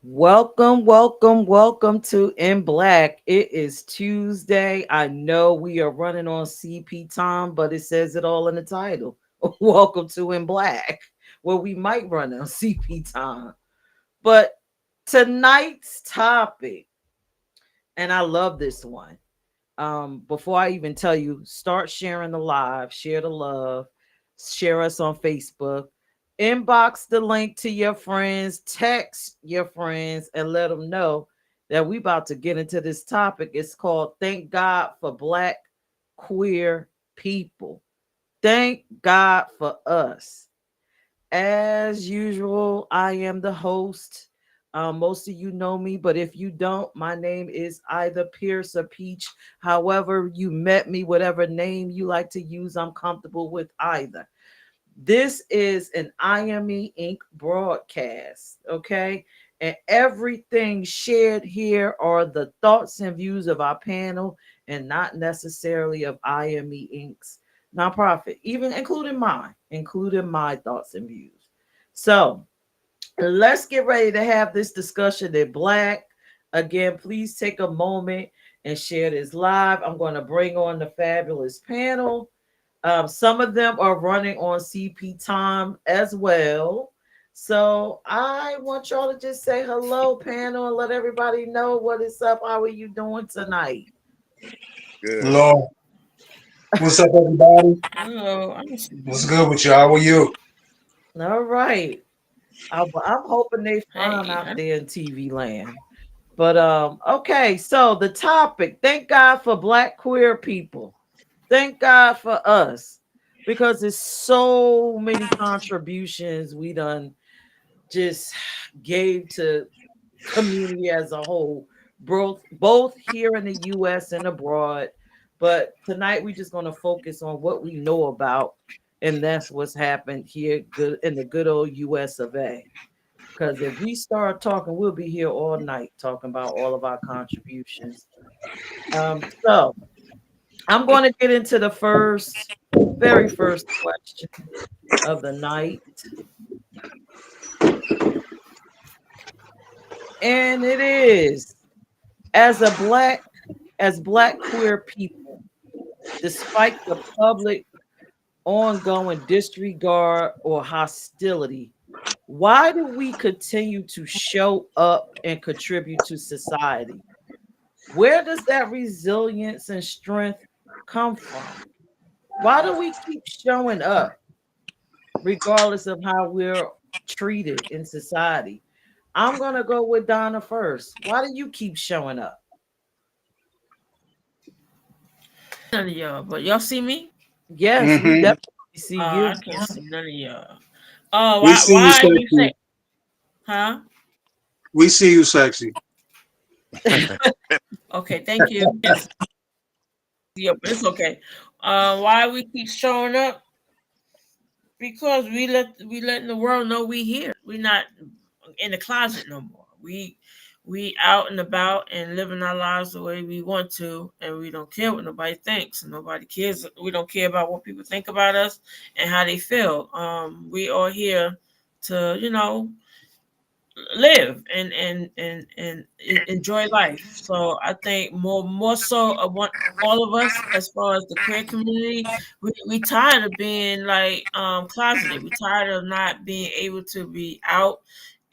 Welcome to In Black. It is Tuesday. I know we are running on CP time, but it says it all in the title. Welcome to In Black, where we might run on CP time. But tonight's topic, and I love this one. Before I even tell you, start sharing the live, share the love, share us on Facebook, inbox the link to your friends, text your friends, and let them know that we about to get into this topic. It's called Thank God for Black Queer People. Thank God for us. As usual, I am the host. Most of you know me, but if you don't, my name is either Peirrce or Peach. However, you met me, whatever name you like to use, I'm comfortable with either. This is an IME Inc. broadcast, okay? And everything shared here are the thoughts and views of our panel and not necessarily of IME Inc.'s nonprofit, even including my thoughts and views. So let's get ready to have this discussion in Black. Again, please take a moment and share this live. I'm going to bring on the fabulous panel. Some of them are running on CP time as well. So I want y'all to just say hello, panel, and let everybody know what is up. How are you doing tonight? Good. Hello. What's up, everybody? Hello, What's good with you? How are you? All right. I'm hoping they fine hey, out there in TV land. But okay, so the topic, thank God for Black queer people. Thank God for us. Because there's so many contributions we done just gave to community as a whole, both here in the US and abroad. But tonight we're just gonna focus on what we know about, and that's what's happened here good in the good old US of A. Because if we start talking, we'll be here all night talking about all of our contributions. So I'm going to get into the very first question of the night. And it is as a black queer people, despite the public ongoing disregard or hostility, why do we continue to show up and contribute to society? Where does that resilience and strength come from? Why do we keep showing up regardless of how we're treated in society? I'm going to go with Donna first. Why do you keep showing up? none of y'all, but y'all see me? Yes, we Mm-hmm. definitely see you. I can't see none of y'all. Oh, We why? see you, Why you sexy. say? Huh? We see you, sexy. Okay, thank you. Yes, yeah, but it's okay. Why we keep showing up? Because we letting the world know we here. We not in the closet no more. We out and about and living our lives the way we want to, and we don't care what nobody thinks, and nobody cares. We don't care about what people think about us and how they feel. We are here to live and enjoy life. So I think more so I want all of us as far as the queer community, we tired of being like closeted. We tired of not being able to be out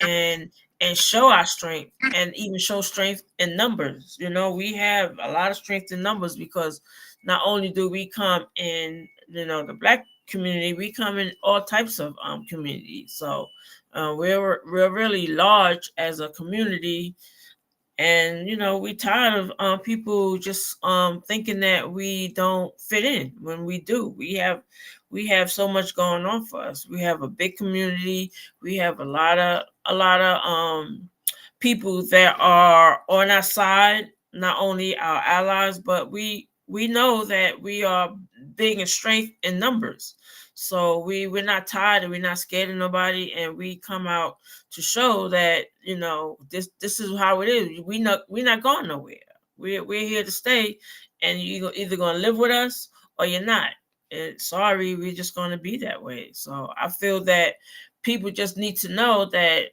and show our strength and even show strength in numbers. We have a lot of strength in numbers because not only do we come in the black community, we come in all types of communities. So we're really large as a community, and we tired of people just thinking that we don't fit in when we do. We have so much going on for us. We have a big community. We have a lot of people that are on our side, not only our allies, but we know that we are big in strength in numbers. So we're not tired and we're not scared of nobody, and we come out to show that this is how it is. We're not going nowhere. We're here to stay, and you're either gonna live with us or you're not. And sorry, we're just gonna be that way. So I feel that people just need to know that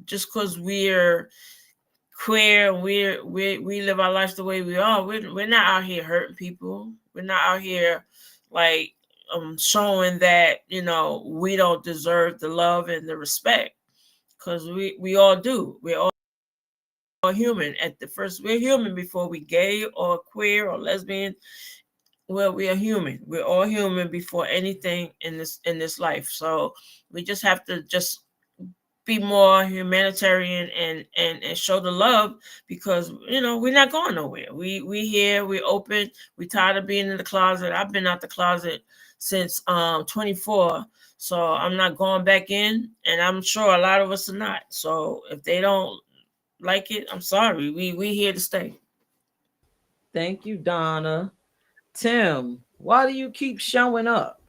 just because we're queer, we live our lives the way we are. We're not out here hurting people. We're not out here like showing that we don't deserve the love and the respect, because we all do. We're all human at the first. We're human before we gay or queer or lesbian. Well, we are human. We're all human before anything in this life. So we just have to just be more humanitarian and show the love, because we're not going nowhere. We here, we open. We tired of being in the closet. I've been out the closet since 24, so I'm not going back in, and I'm sure a lot of us are not. So if they don't like it, I'm sorry. We here to stay. Thank you, Donna. Tim, why do you keep showing up?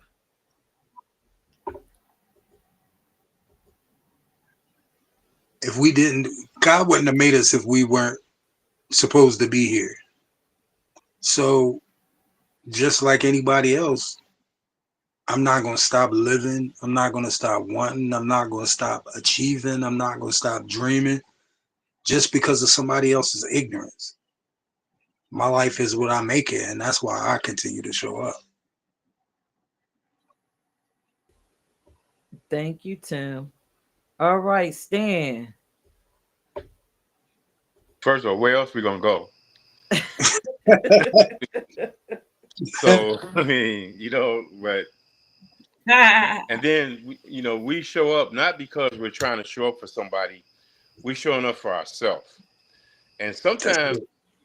If we didn't, God wouldn't have made us if we weren't supposed to be here. So just like anybody else, I'm not going to stop living. I'm not going to stop wanting. I'm not going to stop achieving. I'm not going to stop dreaming just because of somebody else's ignorance. My life is what I make it, and that's why I continue to show up. Thank you, Tim. All right, Stan. First of all, where else we gonna go? So I mean, but and then we show up not because we're trying to show up for somebody. We're showing up for ourselves. And sometimes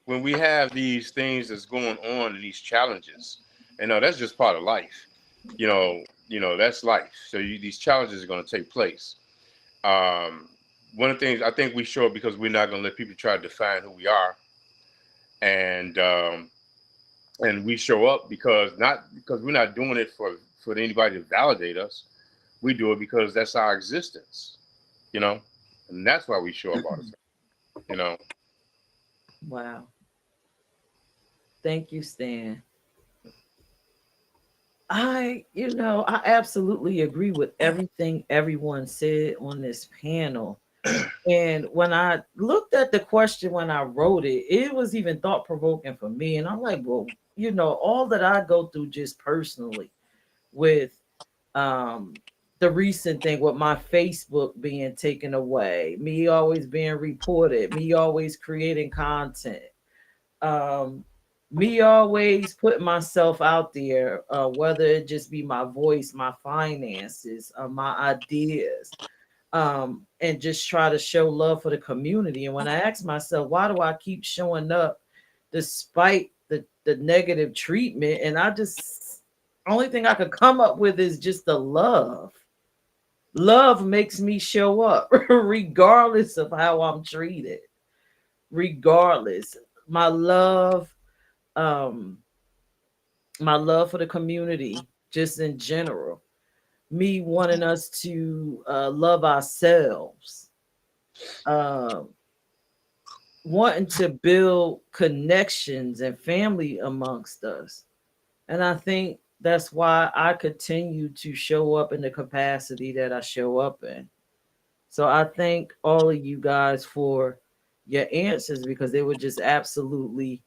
when we have these things that's going on and these challenges, that's just part of life. That's life. So these challenges are going to take place. One of the things I think we show up because we're not going to let people try to define who we are, and we show up because we're not doing it for anybody to validate us. We do it because that's our existence, and that's why we show up all the time. Wow. Thank you, Stan. I absolutely agree with everything everyone said on this panel. And when I looked at the question, when I wrote it, it was even thought provoking for me. And I'm like, well, all that I go through just personally with the recent thing with my Facebook being taken away, me always being reported, me always creating content, um, me always putting myself out there, whether it just be my voice, my finances, my ideas, and just try to show love for the community. And when I ask myself, why do I keep showing up despite the negative treatment? And I just, only thing I could come up with is just the love. Love makes me show up regardless of how I'm treated. Regardless. My love, um, my love for the community, just in general. Me wanting us to love ourselves, uh, wanting to build connections and family amongst us. And I think that's why I continue to show up in the capacity that I show up in. So I thank all of you guys for your answers, because they were just absolutely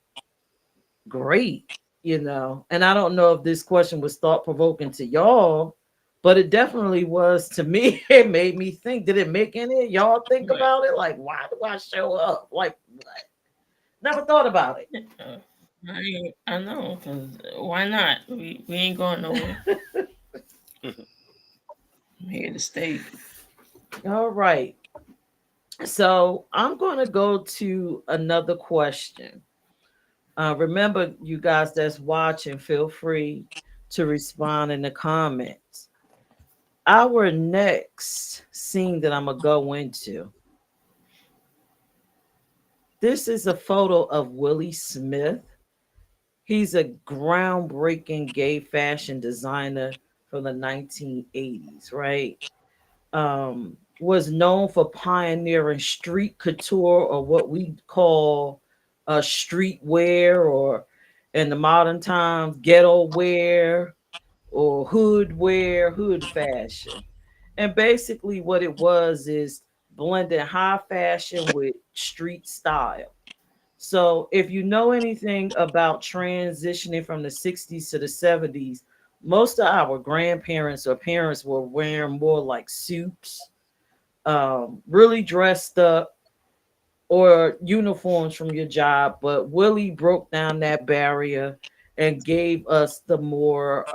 great, And I don't know if this question was thought provoking to y'all, but it definitely was to me. It made me think. Did it make any of y'all think about it? Like, why do I show up? Like, what? Never thought about it. I know, because why not? We ain't going nowhere. I'm here to stay. All right. So I'm going to go to another question. Remember, you guys that's watching, feel free to respond in the comments. Our next scene that I'm going to go into, this is a photo of Willie Smith. He's a groundbreaking gay fashion designer from the 1980s, right? Was known for pioneering street couture, or what we call street wear, or in the modern times, ghetto wear, or hood wear, hood fashion. And basically what it was is blending high fashion with street style. So, if you know anything about transitioning from the 60s to the 70s, most of our grandparents or parents were wearing more like suits, really dressed up, or uniforms from your job. But Willie broke down that barrier and gave us the more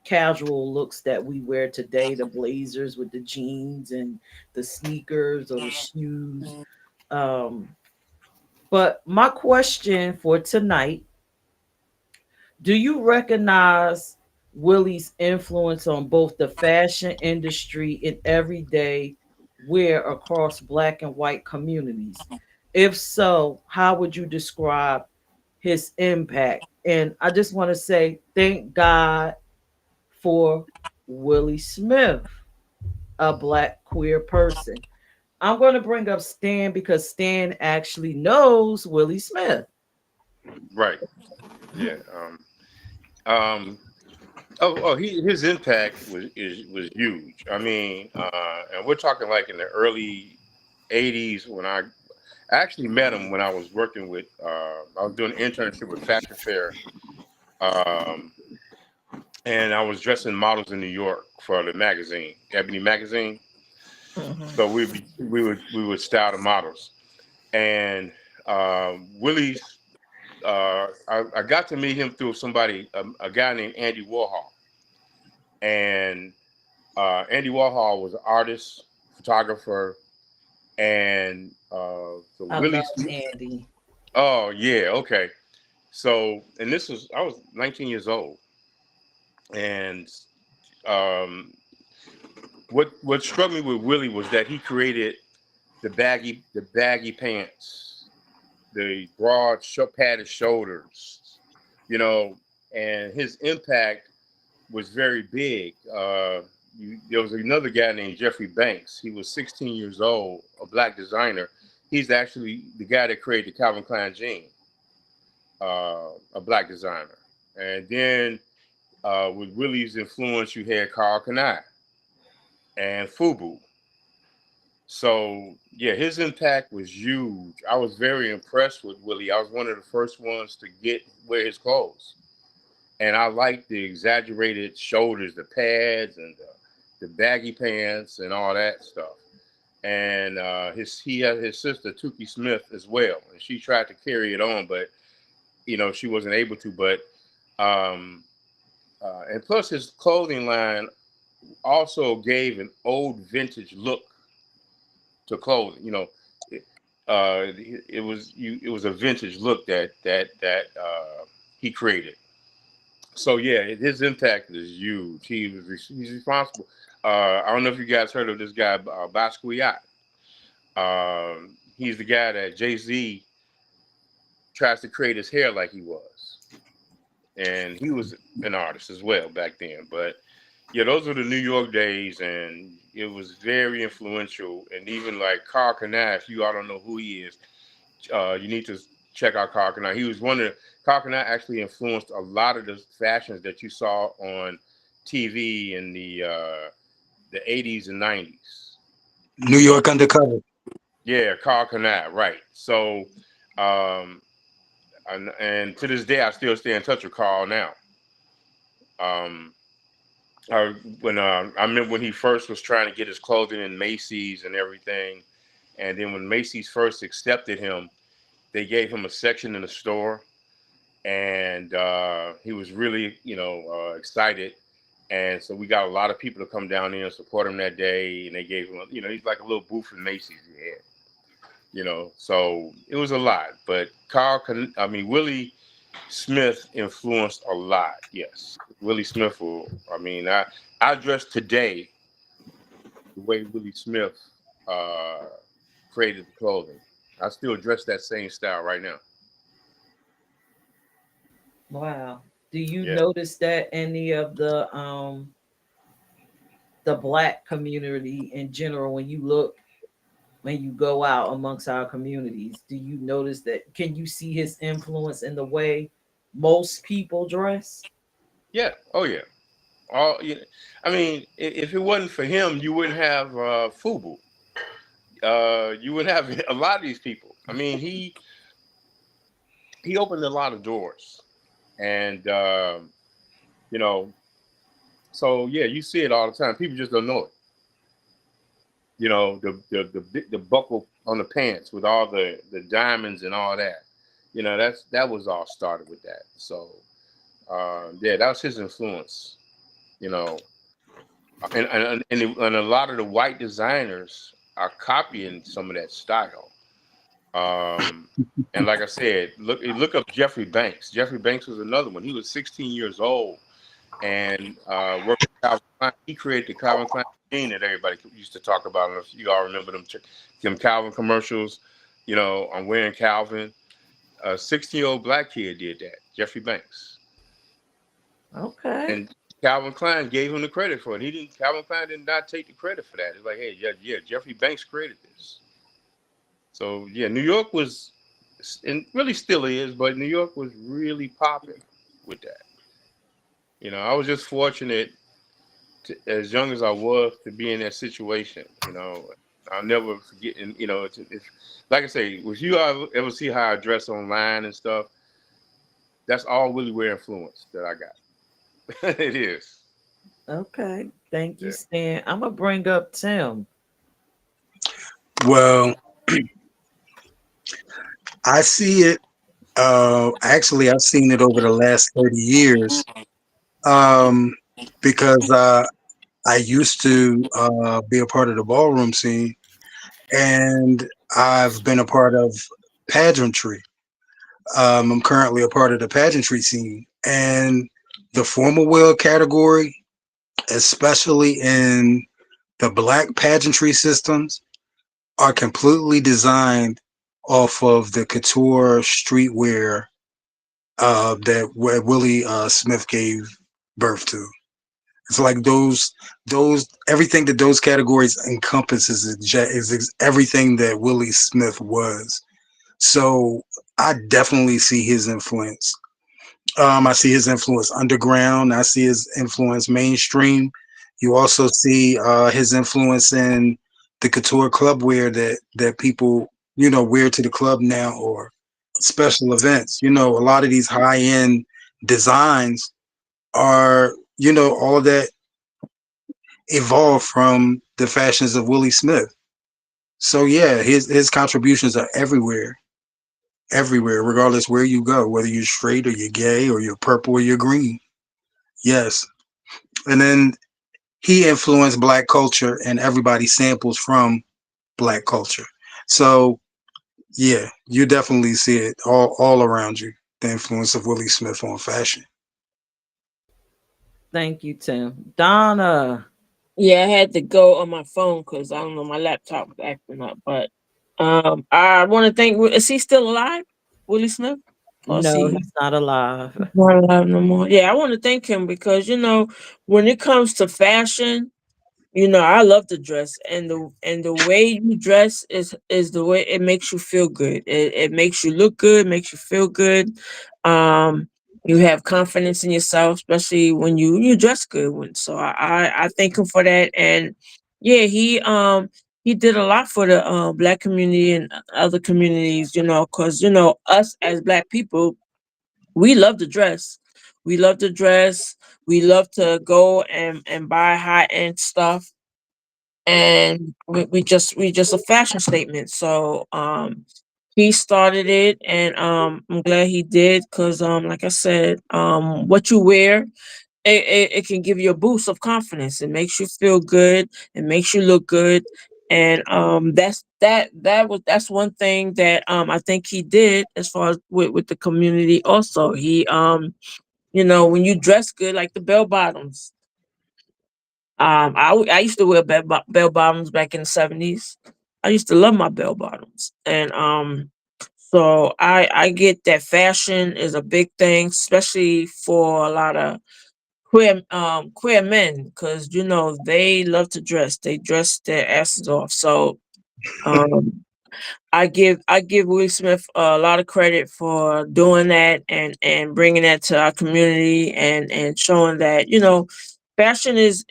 casual looks that we wear today, the blazers with the jeans and the sneakers or the shoes. Um, but my question for tonight, do you recognize Willie's influence on both the fashion industry and everyday wear across black and white communities? If so, how would you describe his impact? And I just want to say thank God for Willie Smith, a black queer person. I'm going to bring up Stan because Stan actually knows Willie Smith. Right. Yeah. Um, his impact was huge. I mean, and we're talking like in the early '80s when I actually met him when I was working with. I was doing an internship with Fashion Fair, um, and I was dressing models in New York for the magazine, Ebony magazine. Mhm. So we would style the models, and Willie's. I got to meet him through somebody, a guy named Andy Warhol, and Andy Warhol was an artist, photographer, and so I Willie. love Andy. Oh yeah, okay. So, and I was 19 years old, and um, what struck me with Willie was that he created the baggy pants, the broad padded shoulders, you know, and his impact was very big. There was another guy named Jeffrey Banks. He was 16 years old, a black designer. He's actually the guy that created the Calvin Klein jean, a black designer. And then with Willie's influence, you had Carl Kanai and Fubu. So yeah, his impact was huge. I was very impressed with Willie. I was one of the first ones to wear his clothes, and I liked the exaggerated shoulders, the pads, and the baggy pants, and all that stuff. And he had his sister Tukey Smith as well, and she tried to carry it on, but she wasn't able to. But um, and plus his clothing line also gave an old vintage look to clothing. It was a vintage look that he created. So yeah, his impact is huge. He's responsible. I don't know if you guys heard of this guy, Basquiat. He's the guy that Jay-Z tries to create his hair like he was, and he was an artist as well back then. But yeah, those were the New York days, and it was very influential. And even like Carl Kanai, if you all don't know who he is, you need to check out Carl Kanai. Carl Kanai actually influenced a lot of the fashions that you saw on TV in the 80s and 90s. New York Undercover. Yeah, Carl Kanai, right. So, um, and to this day, I still stay in touch with Carl now. Um, I remember when he first was trying to get his clothing in Macy's and everything, and then when Macy's first accepted him, they gave him a section in the store, and he was really, excited. And so we got a lot of people to come down there and support him that day, and they gave him, he's like a little booth in Macy's he had. So it was a lot. But Willie Smith influenced a lot. Yes, Willie Smith I dress today the way Willie Smith uh, created the clothing. I still dress that same style right now. Wow. Do you Yeah. notice that any of the black community in general, when you go out amongst our communities, do you notice that, can you see his influence in the way most people dress? Yeah. Oh yeah. All I mean, if it wasn't for him, you wouldn't have Fubu. you would have a lot of these people. I mean, he opened a lot of doors, and you know, so yeah, you see it all the time. People just don't know it. You know, the buckle on the pants with all the diamonds and all that. You know, that was all started with that. So yeah, that was his influence. You know, and a lot of the white designers are copying some of that style. Um, and like I said, look up Jeffrey Banks. Jeffrey Banks was another one. He was 16 years old and worked with Calvin Klein. He created the Calvin Klein machine that everybody used to talk about. I don't know if you all remember them Calvin commercials. You know, I'm wearing Calvin. A 16-year-old black kid did that. Jeffrey Banks. Okay. And Calvin Klein gave him the credit for it. He didn't. Calvin Klein did not take the credit for that. It's like, hey, yeah, Jeffrey Banks created this. So yeah, New York was, and really still is, but New York was really popping with that. You know, I was just fortunate, as young as I was, to be in that situation. You know, I'll never forget. And you know, it's like I say, if you ever see how I dress online and stuff, that's all Willie Ware influence that I got. It is. Okay. Thank you, Yeah. Stan. I'm gonna bring up Tim. Well, I see it. Actually, I've seen it over the last 30 years um, because I used to be a part of the ballroom scene, and I've been a part of pageantry. I'm currently a part of the pageantry scene, and the formal wear category, especially in the black pageantry systems, are completely designed off of the couture streetwear that Willie Smith gave birth to. It's like those everything that those categories encompasses is everything that Willie Smith was. So I definitely see his influence. I see his influence underground. I see his influence mainstream. You also see his influence in the couture club wear that people wear to the club now or special events. A lot of these high end designs are all of that evolved from the fashions of Willie Smith. So yeah, his contributions are everywhere, regardless where you go, whether you're straight or you're gay or you're purple or you're green. Yes. And then he influenced black culture and everybody samples from black culture. So yeah, you definitely see it all around you, the influence of Willie Smith on fashion. Thank you, Tim. Donna. Yeah, I had to go on my phone because I don't know, my laptop was acting up. But I want to thank. Is he still alive, Willie Smith? Or is No, he he's not alive. not alive no more? Yeah, I want to thank him because when it comes to fashion, I love to dress, and the way you dress is the way it makes you feel good. It makes you look good, makes you feel good. Um, you have confidence in yourself, especially when you dress good. So I thank him for that, and yeah, he did a lot for the black community and other communities. Because us as black people, we love to dress. We love to dress. We love to go and buy high end stuff, and we just a fashion statement. So he started it, and I'm glad he did, because like I said, what you wear, it can give you a boost of confidence. It makes you feel good, it makes you look good. And that's one thing that I think he did as far as with the community. Also, he when you dress good, like the bell bottoms, I used to wear bell bottoms back in the 70s. I used to love my bell bottoms, and so I get that fashion is a big thing, especially for a lot of queer men, because they love to dress. They dress their asses off. So um, I give Will Smith a lot of credit for doing that, and bringing that to our community, and showing that fashion is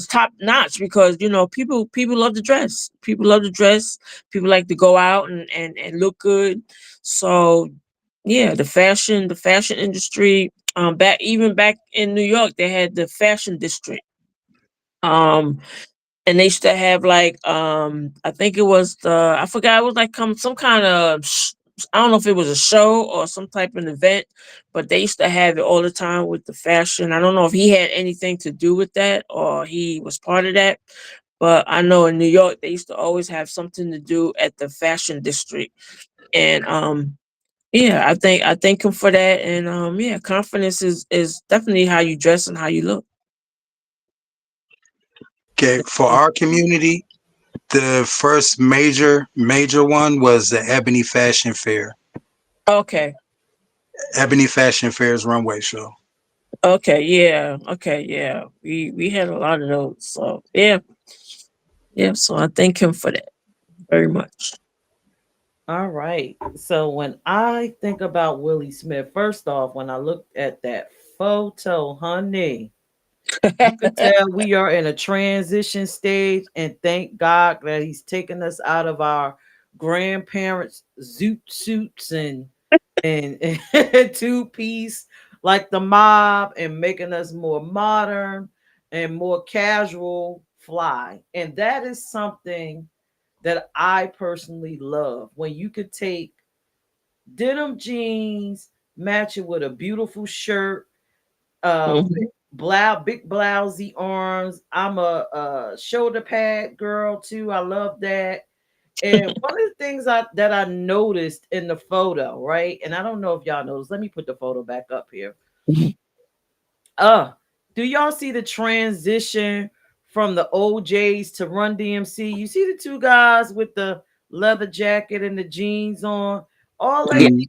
top notch because people love to dress. People love to dress. People like to go out and look good. So yeah, the fashion industry. Back in New York, they had the fashion district. Um, and they used to have like I think it was I forgot, it was like some kind of I don't know if it was a show or some type of event, but they used to have it all the time with the fashion. I don't know if he had anything to do with that or he was part of that, but I know in New York they used to always have something to do at the fashion district. And yeah, I thank him for that. And yeah, confidence is definitely how you dress and how you look. Okay, for our community, the first major one was the Ebony Fashion Fair. Okay. Ebony Fashion Fair's runway show. Okay, yeah. Okay, yeah. We had a lot of those. So yeah, yeah. So I thank him for that very much. All right. So when I think about Willie Smith, first off, when I looked at that photo, honey, you could tell we are in a transition stage, and thank God that he's taken us out of our grandparents' zoot suits and two piece like the mob, and making us more modern and more casual fly. And that is something that I personally love, when you could take denim jeans, match it with a beautiful shirt, with Mhm, big blousy arms. I'm a shoulder pad girl too. I love that. And one of the things that I noticed in the photo, right? And I don't know if y'all noticed. Let me put the photo back up here. mhm, Uh, do y'all see the transition from the OJs to Run DMC? You see the two guys with the leather jacket and the jeans on. yeah. Mhm.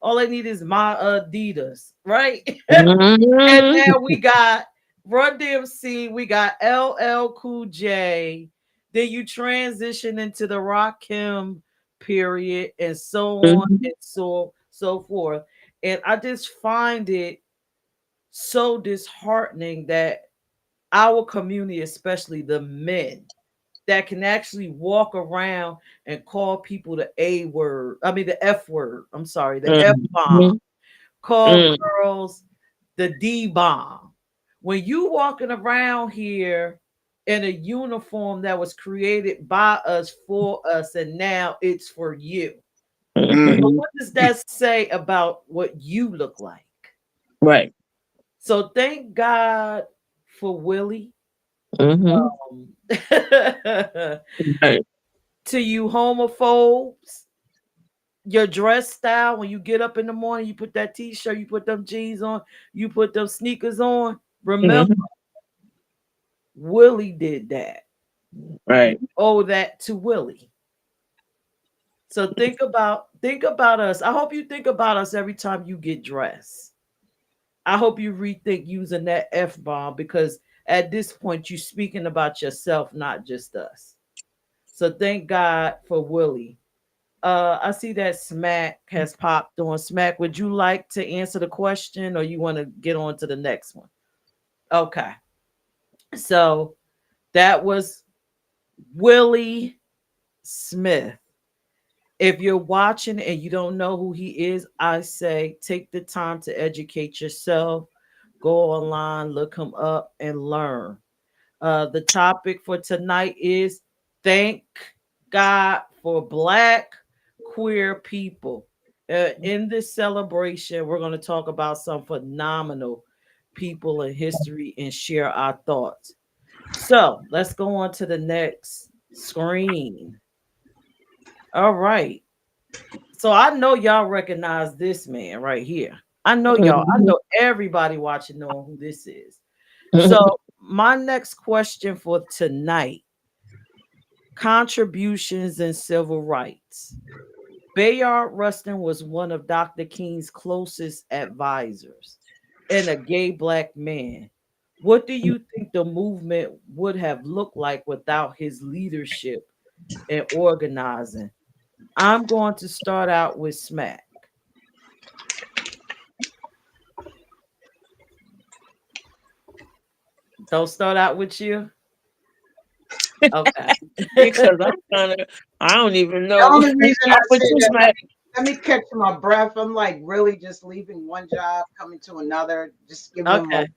All they need is my Adidas, right? And Mhm, now we got Run DMC, we got LL Cool J. Then you transition into the Rakim period, and so on mhm, and so forth. And I just find it so disheartening that our community, especially the men, that can actually walk around and call people the A word, I mean the F word, I'm sorry, the F bomb, mhm, call mhm, girls the D bomb. When you walking around here in a uniform that was created by us for us, and now it's for you. So Mhm. what does that say about what you look like? right. So thank God for Willie. Mhm, Um, right. to you homophobes, your dress style, when you get up in the morning, you put that t-shirt, you put them jeans on, you put them sneakers on. Remember, Mhm, Willie did that. You right. owe that to Willie. So think about us. I hope you think about us every time you get dressed. I hope you rethink using that F bomb, because at this point you're speaking about yourself, not just us. So thank God for Willie. I see that Smack has popped on. Smack, would you like to answer the question, or you want to get on to the next one? Okay. So that was Willie Smith. If you're watching and you don't know who he is, I say take the time to educate yourself. Go online, look him up, and learn. The topic for tonight is thank God for Black queer people. In this celebration, we're going to talk about some phenomenal people in history and share our thoughts. So let's go on to the next screen. All right. So I know y'all recognize this man right here. I Mhm, know everybody watching know who this is. So mhm, my next question for tonight: contributions in civil rights. Bayard Rustin was one of Dr. King's closest advisors and a gay black man. What do you think the movement would have looked like without his leadership and organizing? I'm going to start out with Smack. Don't start out with you. Okay. Because I'm kind of, I don't even The know. only reason I But say just that, like, let me catch my breath. I'm like really just leaving one job, coming to another, just giving them Okay. a.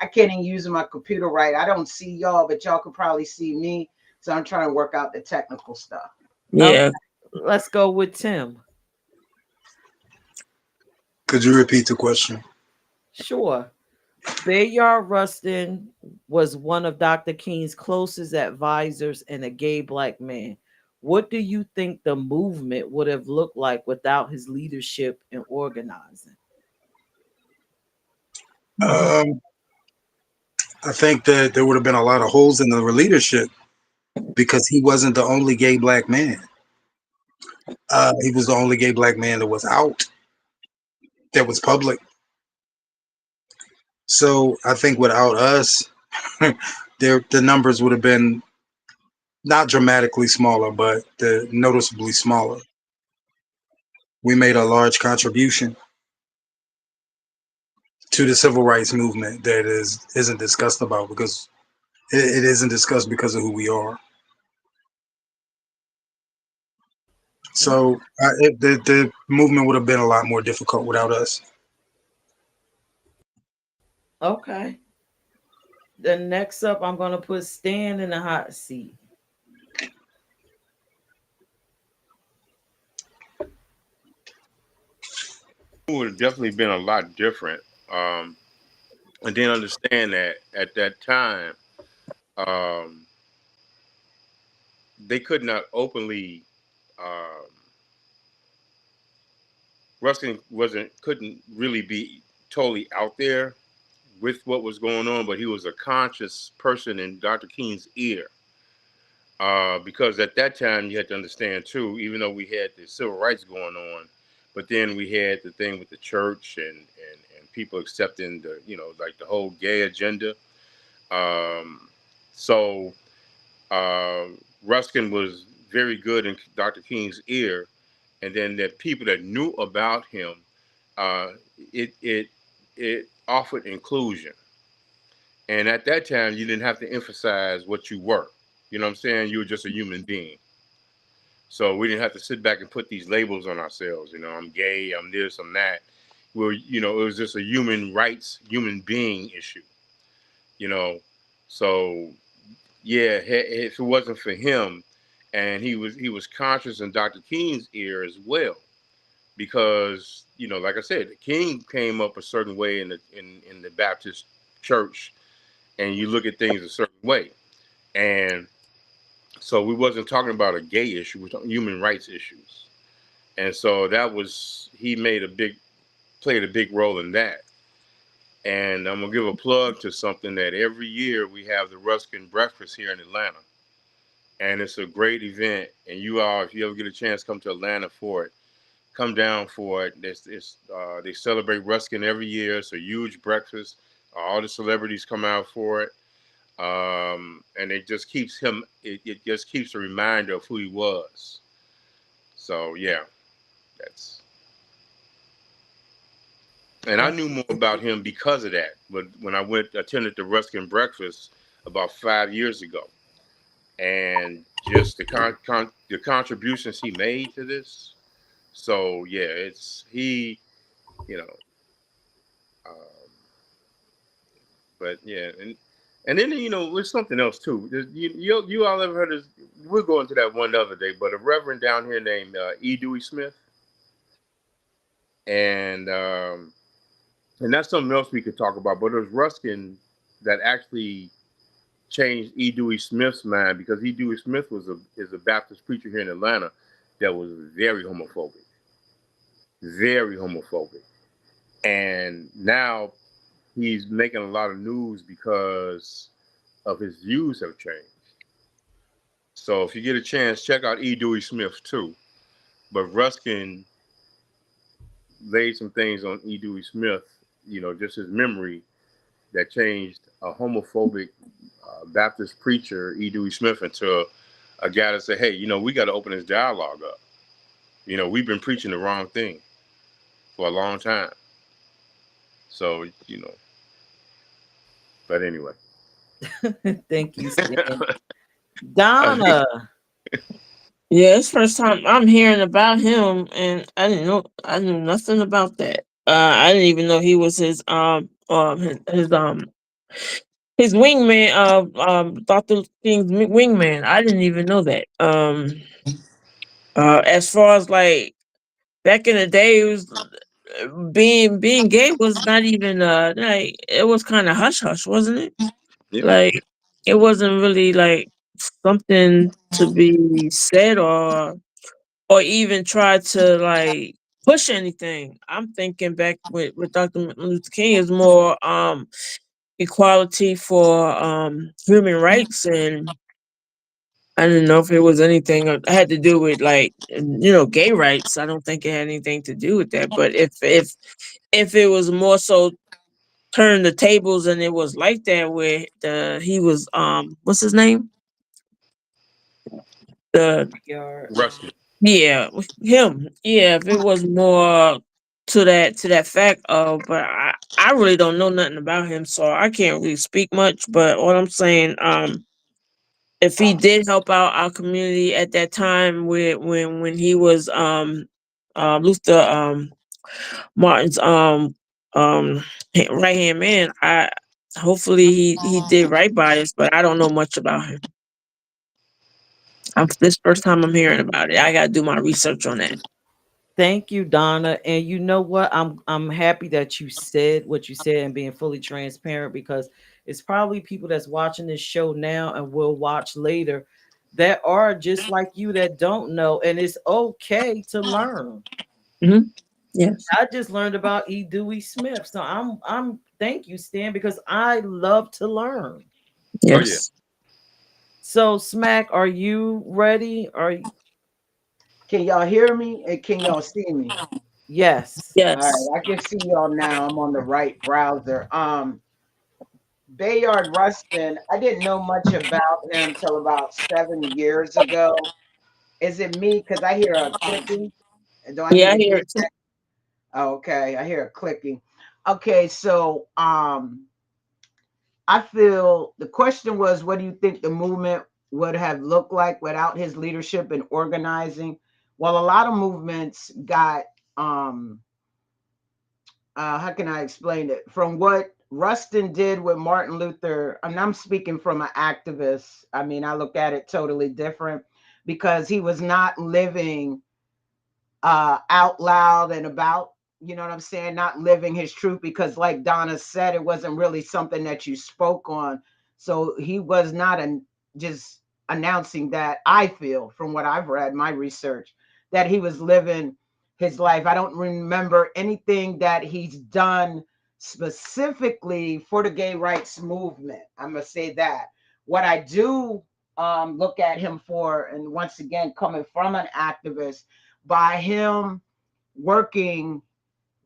I can't even use my computer right. I don't see y'all, but y'all could probably see me. So I'm trying to work out the technical stuff. Okay. yeah, Let's go with Tim. Could you repeat the question? Sure. Bayard Rustin was one of Dr. King's closest advisors and a gay black man. What do you think the movement would have looked like without his leadership and organizing? Um, I think that there would have been a lot of holes in the leadership because he wasn't the only gay black man. He was the only gay black man that was out, that was public. So I think without us, the numbers would have been not dramatically smaller, but noticeably smaller. We made a large contribution to the civil rights movement that isn't discussed about because it isn't discussed because of who we are. So the movement would have been a lot more difficult without us. Okay. Then next up, I'm going to put Stan in the hot seat. It would have definitely been a lot different. And then understand that at that time, um, they could not openly. Um, Ruskin couldn't really be totally out there with what was going on, but he was a conscious person in Dr. King's ear. Because at that time you had to understand too, even though we had the civil rights going on, but then we had the thing with the church and people accepting the, like the whole gay agenda. Um, so uh, Ruskin was very good in Dr. King's ear, and then the people that knew about him, uh, it it it offered inclusion. And at that time, you didn't have to emphasize what you were. You know what I'm saying? You were just a human being. So we didn't have to sit back and put these labels on ourselves. I'm gay, I'm this, I'm that. Well, it was just a human rights, human being issue. You know, so yeah, if it wasn't for him, and he was conscious in Dr. King's ear as well, because like I said, King came up a certain way in the Baptist church, and you look at things a certain way, and so we wasn't talking about a gay issue, we're talking human rights issues. And so that was, he played a big role in that. And I'm gonna give a plug to something that every year we have the Ruskin Breakfast here in Atlanta, and it's a great event. And you all, if you ever get a chance, come to Atlanta for it. Come down for it. They celebrate Ruskin every year. It's a huge breakfast. All the celebrities come out for it, and it just keeps him. It just keeps a reminder of who he was. So yeah, that's. And I Oh, knew more about him because of that. But when I attended the Ruskin Breakfast about 5 years ago, and just the contributions he made to this. So yeah, it's he, you know, um, but yeah, and then there's something else too. You all ever heard of? We'll go into that one other day. But a reverend down here named E. Dewey Smith, and and that's something else we could talk about. But it was Ruskin that actually changed E. Dewey Smith's mind, because E. Dewey Smith is a Baptist preacher here in Atlanta that was very homophobic, and now he's making a lot of news because of his views have changed. So if you get a chance, check out E. Dewey Smith too. But Ruskin laid some things on E. Dewey Smith, just his memory, that changed a homophobic Baptist preacher, E. Dewey Smith, into a guy that said, hey, we got to open this dialogue up. We've been preaching the wrong thing for a long time. So, but anyway. Thank you, Stan. Donna. Yeah, it's first time I'm hearing about him, and I knew nothing about that. I didn't even know he was his wingman, Dr. King's wingman. I didn't even know that. As far as like back in the day, it was being gay was not even like it was kind of hush hush, wasn't it? Yeah. Like it wasn't really like something to be said or even try to like push anything. I'm thinking back with Dr. Martin Luther King is more equality for human rights, and I didn't know if it was anything had to do with like gay rights. I don't think it had anything to do with that. But if it was more so turn the tables and it was like that where he was what's his name, the Yard. Rusty. yeah, him. Yeah, if it was more to that fact of, but I really don't know nothing about him, so I can't really speak much. But what I'm saying, if he did help out our community at that time with when he was Luther Martin's um right hand man, I hopefully he did right by us, but I don't know much about him. This first time I'm hearing about it. I gotta do my research on that. Thank you, Donna. And you know what? I'm happy that you said what you said and being fully transparent, because it's probably people that's watching this show now and will watch later that are just like you that don't know, and it's okay to learn. Hmm. Yes. I just learned about E. Dewey Smith, so I'm thank you, Stan, because I love to learn. Oh yeah. Yes. So, Smack, are you ready? Are you? Can y'all hear me? And can y'all see me? Yes. All right, Yes. I can see y'all now. I'm on the right browser. Bayard Rustin, I didn't know much about him till about 7 years ago. Is it me? Because I hear a clicking. Do I need Yeah, I to hear get it too. Oh, okay, I hear a clicking. Okay, so I feel the question was, what do you think the movement would have looked like without his leadership and organizing? Well, a lot of movements got how can I explain it? From what Rustin did with Martin Luther, and I'm speaking from an activist. I mean, I look at it totally different because he was not living out loud and about, you know what I'm saying? Not living his truth because, like Donna said, it wasn't really something that you spoke on. So he was not just announcing that. I feel from what I've read, my research, that he was living his life. I don't remember anything that he's done specifically for the gay rights movement. I'm going to say that. What I do look at him for, and once again, coming from an activist, by him working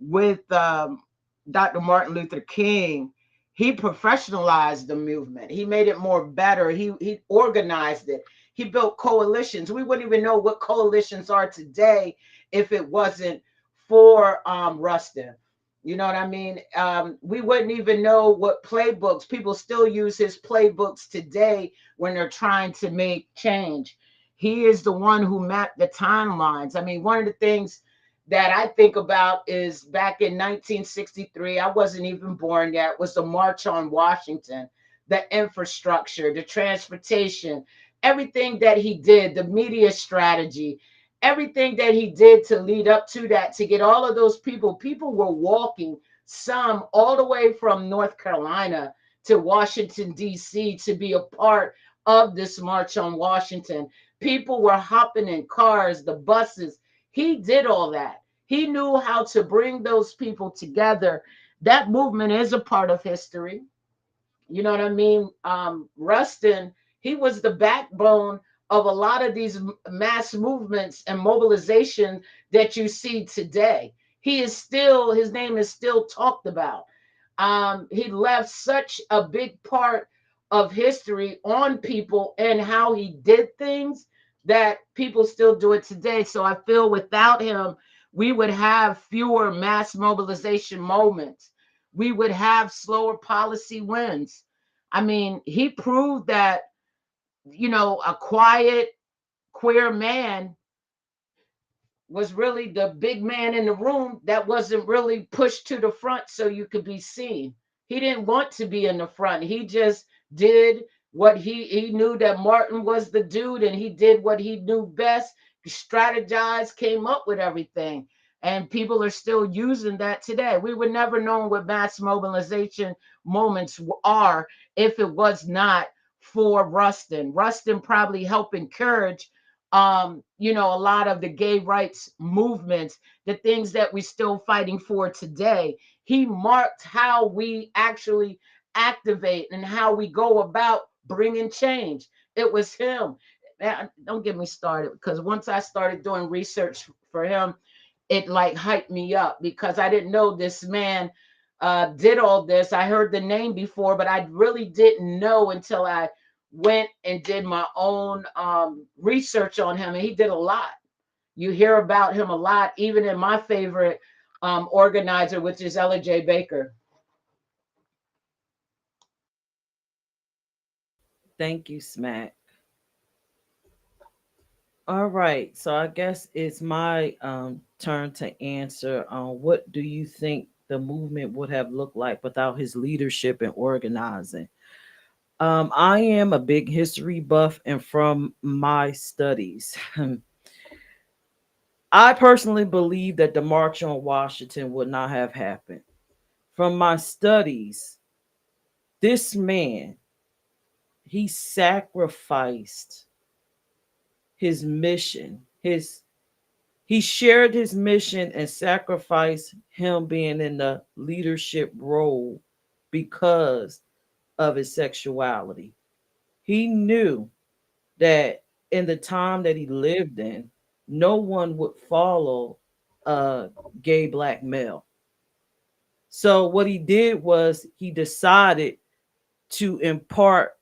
with Dr. Martin Luther King, he professionalized the movement. He made it more better. He organized it. He built coalitions. We wouldn't even know what coalitions are today if it wasn't for Rustin. You know what I mean? We wouldn't even know what playbooks. People still use his playbooks today when they're trying to make change. He is the one who mapped the timelines. I mean, one of the things that I think about is back in 1963, I wasn't even born yet, was the March on Washington, the infrastructure, the transportation, everything that he did, the media strategy, everything that he did to lead up to that, to get all of those people were walking, some all the way from North Carolina to Washington, D.C., to be a part of this March on Washington. People were hopping in cars, the buses. He did all that. He knew how to bring those people together. That movement is a part of history. You know what I mean? Rustin, he was the backbone of a lot of these mass movements and mobilization that you see today. He is still, his name is still talked about. He left such a big part of history on people and how he did things that people still do it today. So I feel without him, we would have fewer mass mobilization moments. We would have slower policy wins. I mean, he proved that, a quiet queer man was really the big man in the room that wasn't really pushed to the front so you could be seen. He didn't want to be in the front. He just did what he knew that Martin was the dude, and he did what he knew best, strategized, came up with everything. And people are still using that today. We would never know what mass mobilization moments are if it was not for Rustin. Rustin probably helped encourage a lot of the gay rights movements, the things that we're still fighting for today. He marked how we actually activate and how we go about bringing change. It was him. Don't get me started, because once I started doing research for him, it like hyped me up, because I didn't know this man did all this. I heard the name before, but I really didn't know until I went and did my own research on him. And he did a lot. You hear about him a lot, even in my favorite organizer, which is Ella J. Baker. Thank you, Smack. All right, so I guess it's my turn to answer on what do you think the movement would have looked like without his leadership and organizing. I am a big history buff, and from my studies, I personally believe that the March on Washington would not have happened. From my studies, this man, he sacrificed his mission, his he shared his mission and sacrificed him being in the leadership role because of his sexuality. He knew that in the time that he lived in, no one would follow a gay black male. So what he did was he decided to impart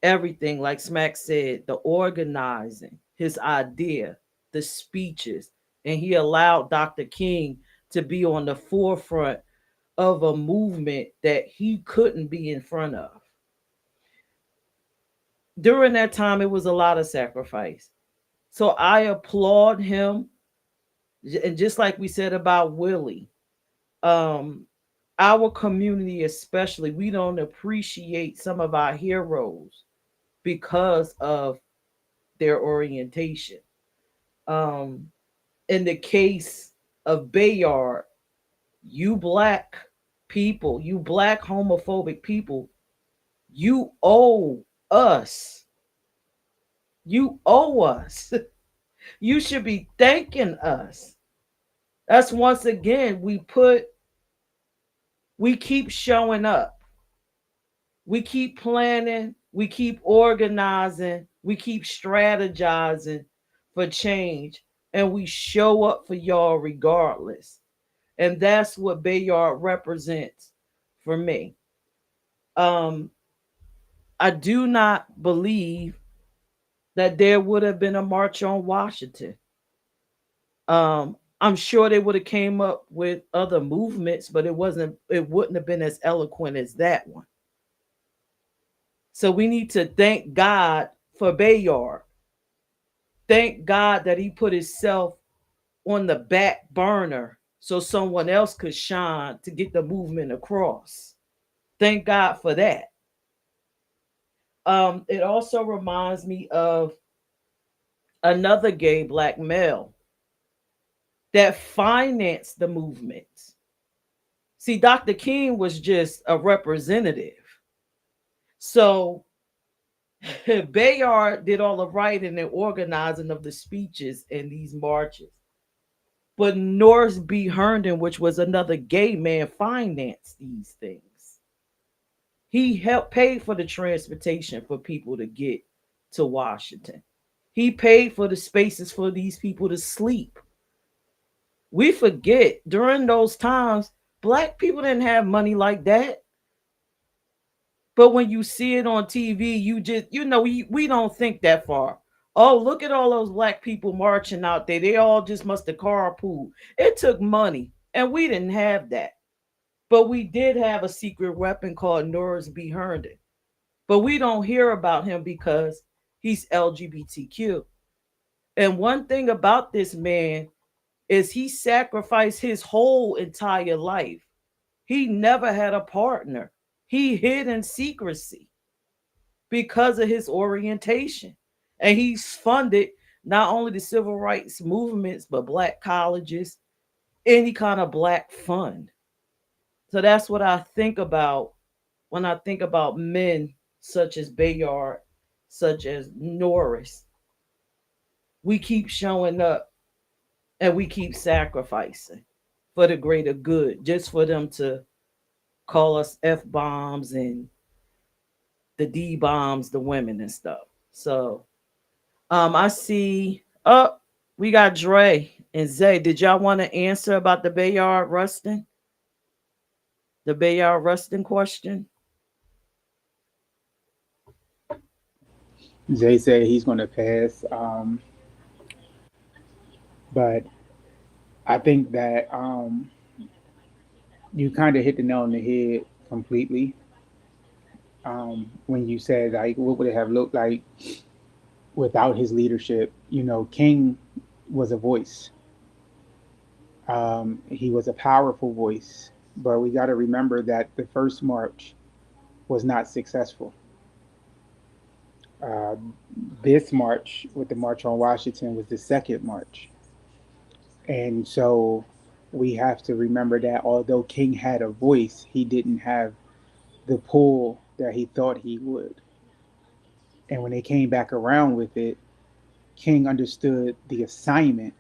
everything, like Smack said, the organizing, his idea, the speeches, and he allowed Dr. King to be on the forefront of a movement that he couldn't be in front of. During that time, it was a lot of sacrifice. So I applaud him. And just like we said about Willie, um, our community, especially, we don't appreciate some of our heroes because of their orientation. Um, in the case of Bayard, you black people, you black homophobic people, you owe us. You owe us. You should be thanking us. That's once again, we keep showing up. We keep planning, we keep organizing, we keep strategizing for change, and we show up for y'all regardless. And that's what Bayard represents for me. Um, I do not believe that there would have been a march on Washington. I'm sure they would have came up with other movements, but it wouldn't have been as eloquent as that one. So we need to thank God for Bayard. Thank God that he put himself on the back burner so someone else could shine to get the movement across. Thank God for that. It also reminds me of another gay black male that financed the movement. See, Dr. King was just a representative. So Bayard did all the writing and organizing of the speeches and these marches. But Norris B. Herndon, which was another gay man, financed these things. He helped pay for the transportation for people to get to Washington. He paid for the spaces for these people to sleep. We forget during those times, black people didn't have money like that. But when you see it on TV, you just, we don't think that far. Oh, look at all those black people marching out there. They all just must have carpooled. It took money, and we didn't have that. But we did have a secret weapon called Norris B. Herndon. But we don't hear about him because he's LGBTQ. And one thing about this man is he sacrificed his whole entire life. He never had a partner. He hid in secrecy because of his orientation. And he's funded not only the civil rights movements, but black colleges, any kind of black fund. So that's what I think about when I think about men such as Bayard, such as Norris. We keep showing up and we keep sacrificing for the greater good, just for them to call us F bombs and the D bombs, the women and stuff. So I see we got Dre and Zay. Did y'all want to answer about the Bayard Rustin? The Bayard Rustin question? Jay said he's going to pass, but I think that you kind of hit the nail on the head completely when you said, like, what would it have looked like without his leadership? You know, King was a voice. He was a powerful voice, but we got to remember that the first march was not successful. Uh, this march, with the March on Washington, was the second march. And so we have to remember that although King had a voice, he didn't have the pull that he thought he would. And when they came back around with it, King understood the assignment,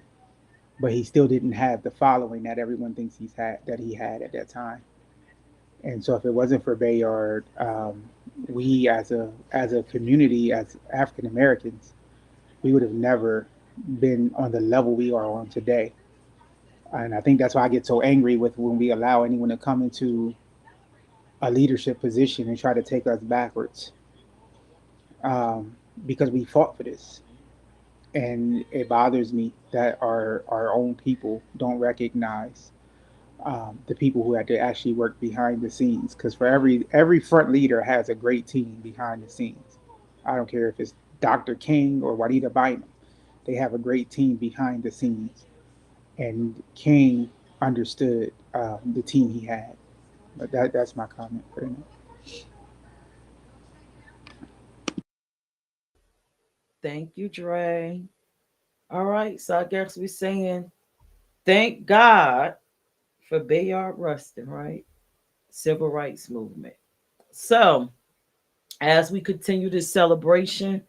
but he still didn't have the following that everyone thinks he had at that time. And so, if it wasn't for Bayard, we as a community, as African Americans, we would have never been on the level we are on today. And I think that's why I get so angry with when we allow anyone to come into a leadership position and try to take us backwards, because we fought for this. And it bothers me that our own people don't recognize the people who had to actually work behind the scenes. Because for every front leader has a great team behind the scenes. I don't care if it's Dr. King or Juanita Bynum. They have a great team behind the scenes. And King understood the team he had. But that's my comment for him. Thank you, Dre. All right, so I guess we're saying thank God for Bayard Rustin, right? Civil rights movement. So as we continue this celebration,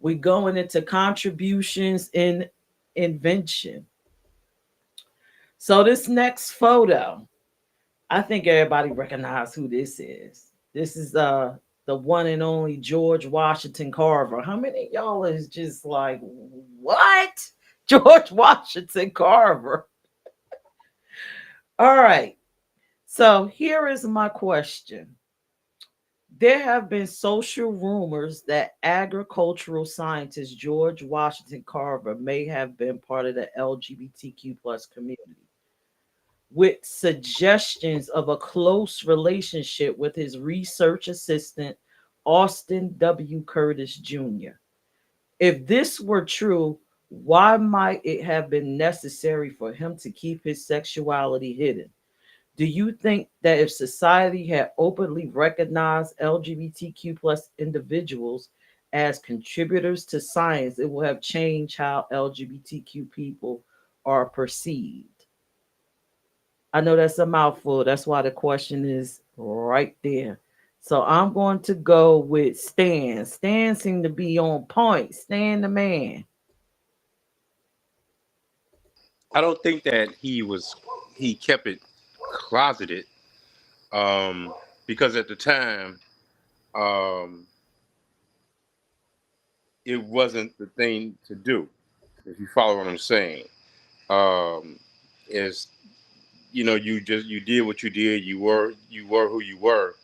we're going into contributions in invention. So this next photo, I think everybody recognize who this is. This is the one and only George Washington Carver. How many of y'all is just like, what? George Washington Carver. All right. So here is my question. There have been social rumors that agricultural scientist George Washington Carver may have been part of the LGBTQ plus community, with suggestions of a close relationship with his research assistant, Austin W. Curtis Jr. If this were true, why might it have been necessary for him to keep his sexuality hidden? Do you think that if society had openly recognized LGBTQ plus individuals as contributors to science, it would have changed how LGBTQ people are perceived? I know that's a mouthful. That's why the question is right there. So I'm going to go with Stan. Stan seemed to be on point. Stan the man. I don't think that he kept it closeted, because at the time, um, it wasn't the thing to do. If you follow what I'm saying, is you did what you did. You were who you were,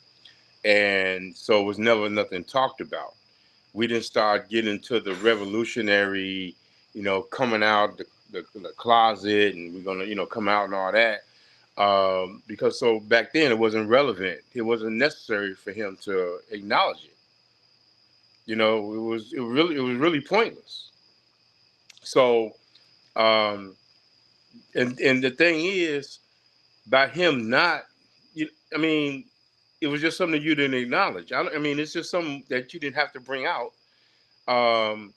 and so it was never nothing talked about. We didn't start getting to the revolutionary, coming out the closet, and we're gonna come out and all that Because so back then it wasn't relevant. It wasn't necessary for him to acknowledge it. It was really pointless. So, um, and the thing is, by him not, I mean, it was just something you didn't acknowledge. I mean, it's just something that you didn't have to bring out. Um,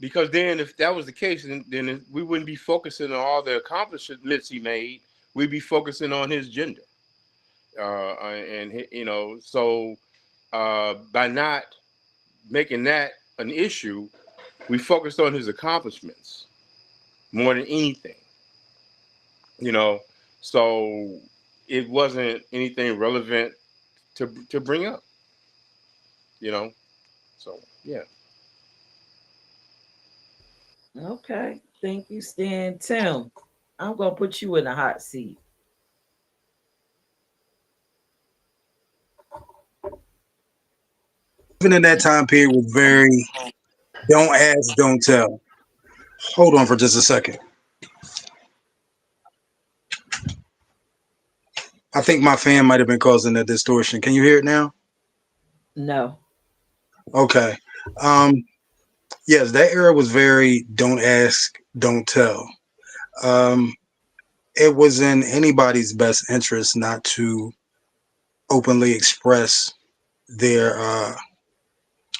because then, if that was the case, then we wouldn't be focusing on all the accomplishments he made. We'd be focusing on his gender, and so by not making that an issue, we focused on his accomplishments more than anything. You know, so it wasn't anything relevant to bring up. You know, so yeah. Okay. Thank you, Stan. Tim, I'm gonna put you in the hot seat. Even in that time period was very don't ask, don't tell. Hold on for just a second. I think my fan might have been causing that distortion. Can you hear it now? No. Okay. Um, yes, that era was very don't ask, don't tell. Um, it was in anybody's best interest not to openly express their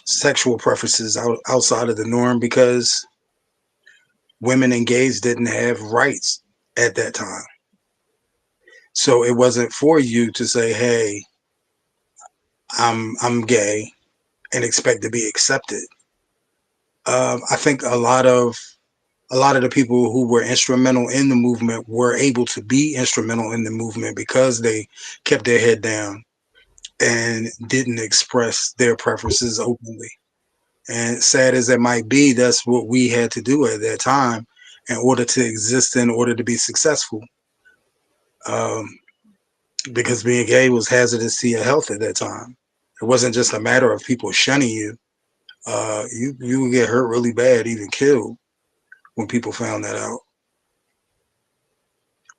sexual preferences outside of the norm because women and gays didn't have rights at that time. So it wasn't for you to say, "Hey, I'm gay," and expect to be accepted. I think a lot of the people who were instrumental in the movement were able to be instrumental in the movement because they kept their head down and didn't express their preferences openly. And sad as it might be, that's what we had to do at that time in order to exist, in order to be successful. Um, because being gay was hazardous to your health at that time. It wasn't just a matter of people shunning you. You would get hurt really bad, even killed, when people found that out.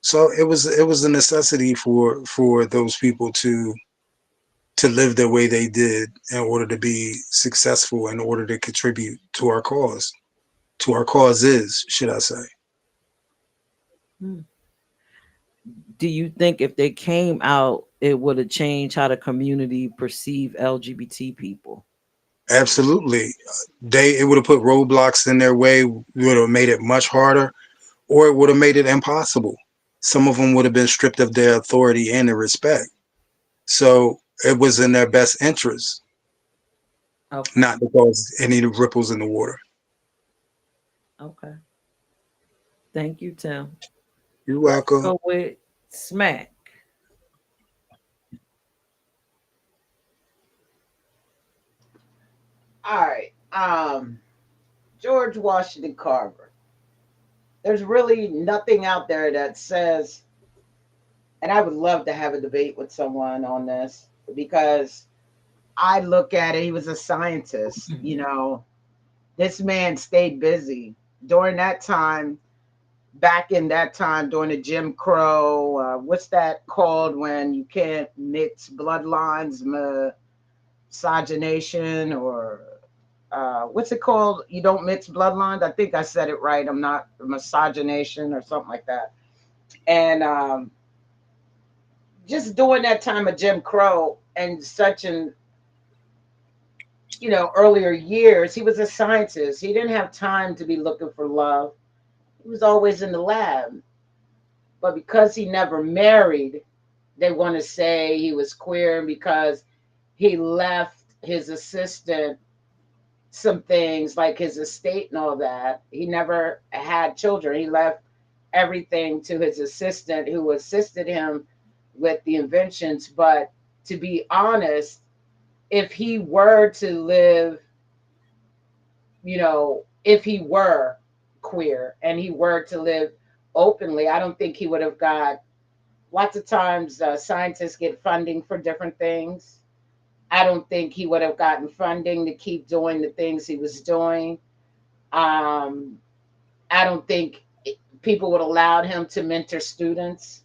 So it was a necessity for those people to live the way they did in order to be successful, in order to contribute to our causes, should I say. Hmm. Do you think if they came out, it would have changed how the community perceive LGBT people? Absolutely. It would have put roadblocks in their way, would have made it much harder, or it would have made it impossible. Some of them would have been stripped of their authority and their respect. So it was in their best interest Okay. not to cause any ripples in the water. Okay. Thank you, Tim. You're Let's welcome. go with Smack. All right. George Washington Carver. There's really nothing out there that says, and I would love to have a debate with someone on this because I look at it, he was a scientist, this man stayed busy during that time, back in that time during the Jim Crow, what's that called when you can't mix bloodlines, miscegenation, or what's it called? You don't mix bloodlines. I think I said it right. I'm not miscegenation or something like that. And just during that time of Jim Crow and such an earlier years, he was a scientist. He didn't have time to be looking for love. He was always in the lab. But because he never married, they want to say he was queer because he left his assistant some things like his estate and all that. He never had children. He left everything to his assistant who assisted him with the inventions. But to be honest, if he were to live, if he were queer and he were to live openly, I don't think he would have got lots of times scientists get funding for different things. I don't think he would have gotten funding to keep doing the things he was doing. Um, I don't think people would have allowed him to mentor students.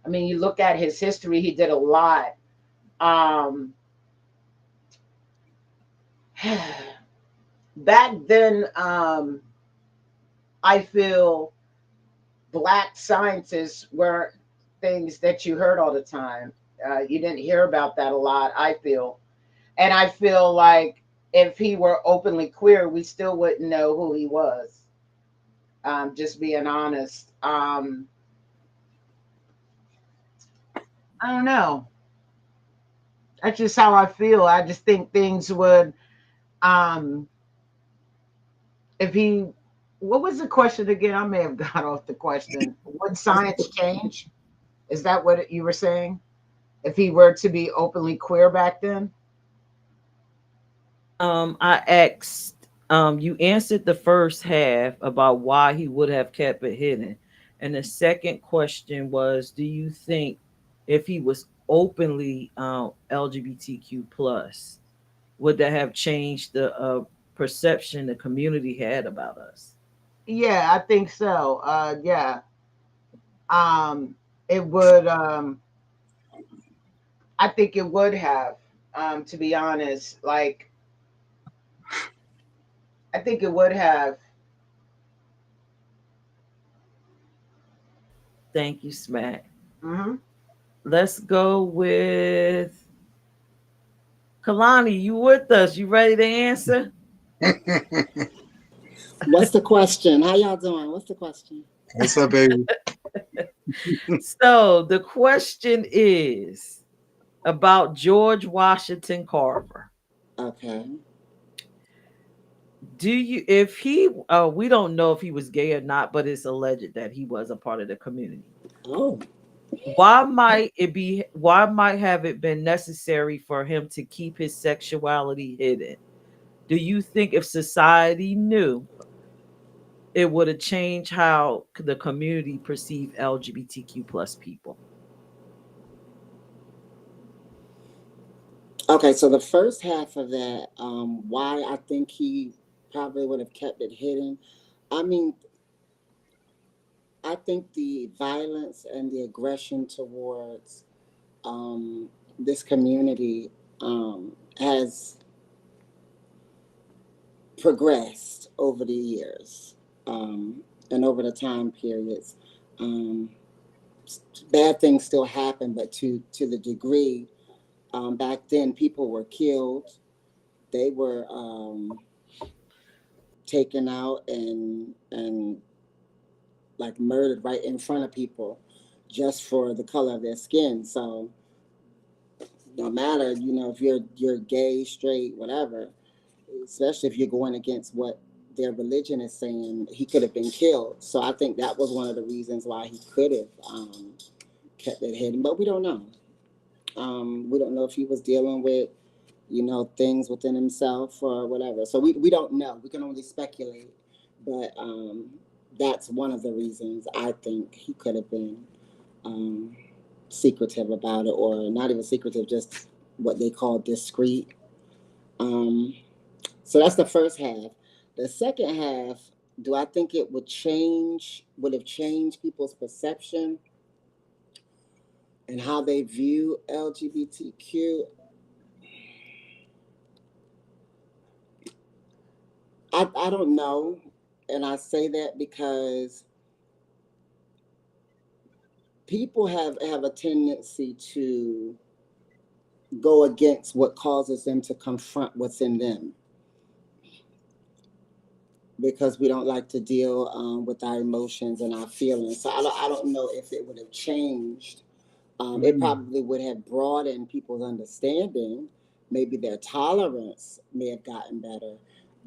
I mean, you look at his history, he did a lot. Um, Back then, I feel Black scientists were things that you heard all the time. You didn't hear about that a lot, I feel. And I feel like if he were openly queer, we still wouldn't know who he was. Just being honest. I don't know. That's just how I feel. I just think things would, um, if he, what was the question again? I may have got off the question. Would science change? Is that what you were saying? If he were to be openly queer back then? I asked, you answered the first half about why he would have kept it hidden. And the second question was, do you think if he was openly LGBTQ plus, would that have changed the perception the community had about us? Yeah, I think so. Yeah. It would, I think it would have, to be honest. Like, I think it would have. Thank you, Smack. Hmm. Let's go with Kalani. You with us? You ready to answer? What's the question? How y'all doing? What's the question? What's up, baby? So the question is about George Washington Carver. Okay. Do you, if he, we don't know if he was gay or not, but it's alleged that he was a part of the community. Oh, Why might have it been necessary for him to keep his sexuality hidden? Do you think if society knew, it would have changed how the community perceived LGBTQ plus people? okay. So the first half of that, why I think he probably would have kept it hidden. I mean, I think the violence and the aggression towards this community has progressed over the years and over the time periods. Um, Bad things still happen, but to the degree back then people were killed, they were taken out and like murdered right in front of people just for the color of their skin. So no matter, if you're gay, straight, whatever, especially if you're going against what their religion is saying, he could have been killed. So I think that was one of the reasons why he could have kept it hidden, but we don't know. We don't know if he was dealing with, things within himself or whatever. So we don't know. We can only speculate. But that's one of the reasons I think he could have been um, secretive about it, or not even secretive, just what they call discreet. Um, so that's the first half. The second half, do I think it would have changed people's perception and how they view LGBTQ? I don't know. And I say that because people have a tendency to go against what causes them to confront what's in them, because we don't like to deal with our emotions and our feelings. So I don't know if it would have changed. It probably would have broadened people's understanding. Maybe their tolerance may have gotten better.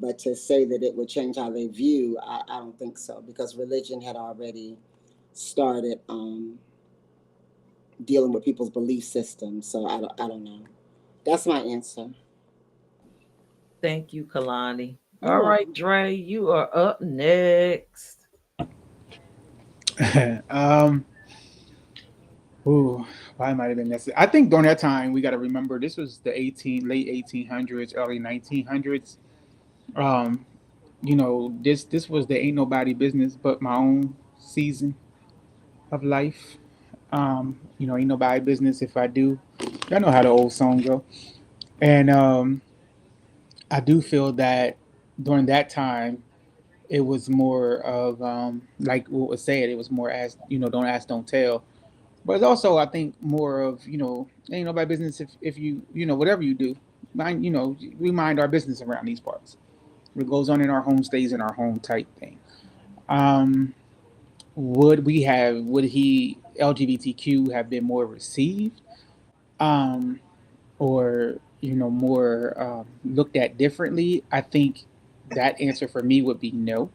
But to say that it would change how they view, I don't think so, because religion had already started dealing with people's belief systems. So I don't know. That's my answer. Thank you, Kalani. You're All right, welcome. Dre, you are up next. um, ooh, why might have been necessary? I think during that time we got to remember this was the late 1800s, early 1900s. Um, this was the ain't nobody business but my own season of life. Ain't nobody business if I do. Y'all know how the old song go. And I do feel that during that time, it was more of like what was said. It was more as don't ask, don't tell. But it's also, I think, more of ain't nobody business if you whatever you do, mind we mind our business around these parts. What goes on in our home stays in our home type thing. Um, would he LGBTQ have been more received, um, or more looked at differently? I think that answer for me would be no.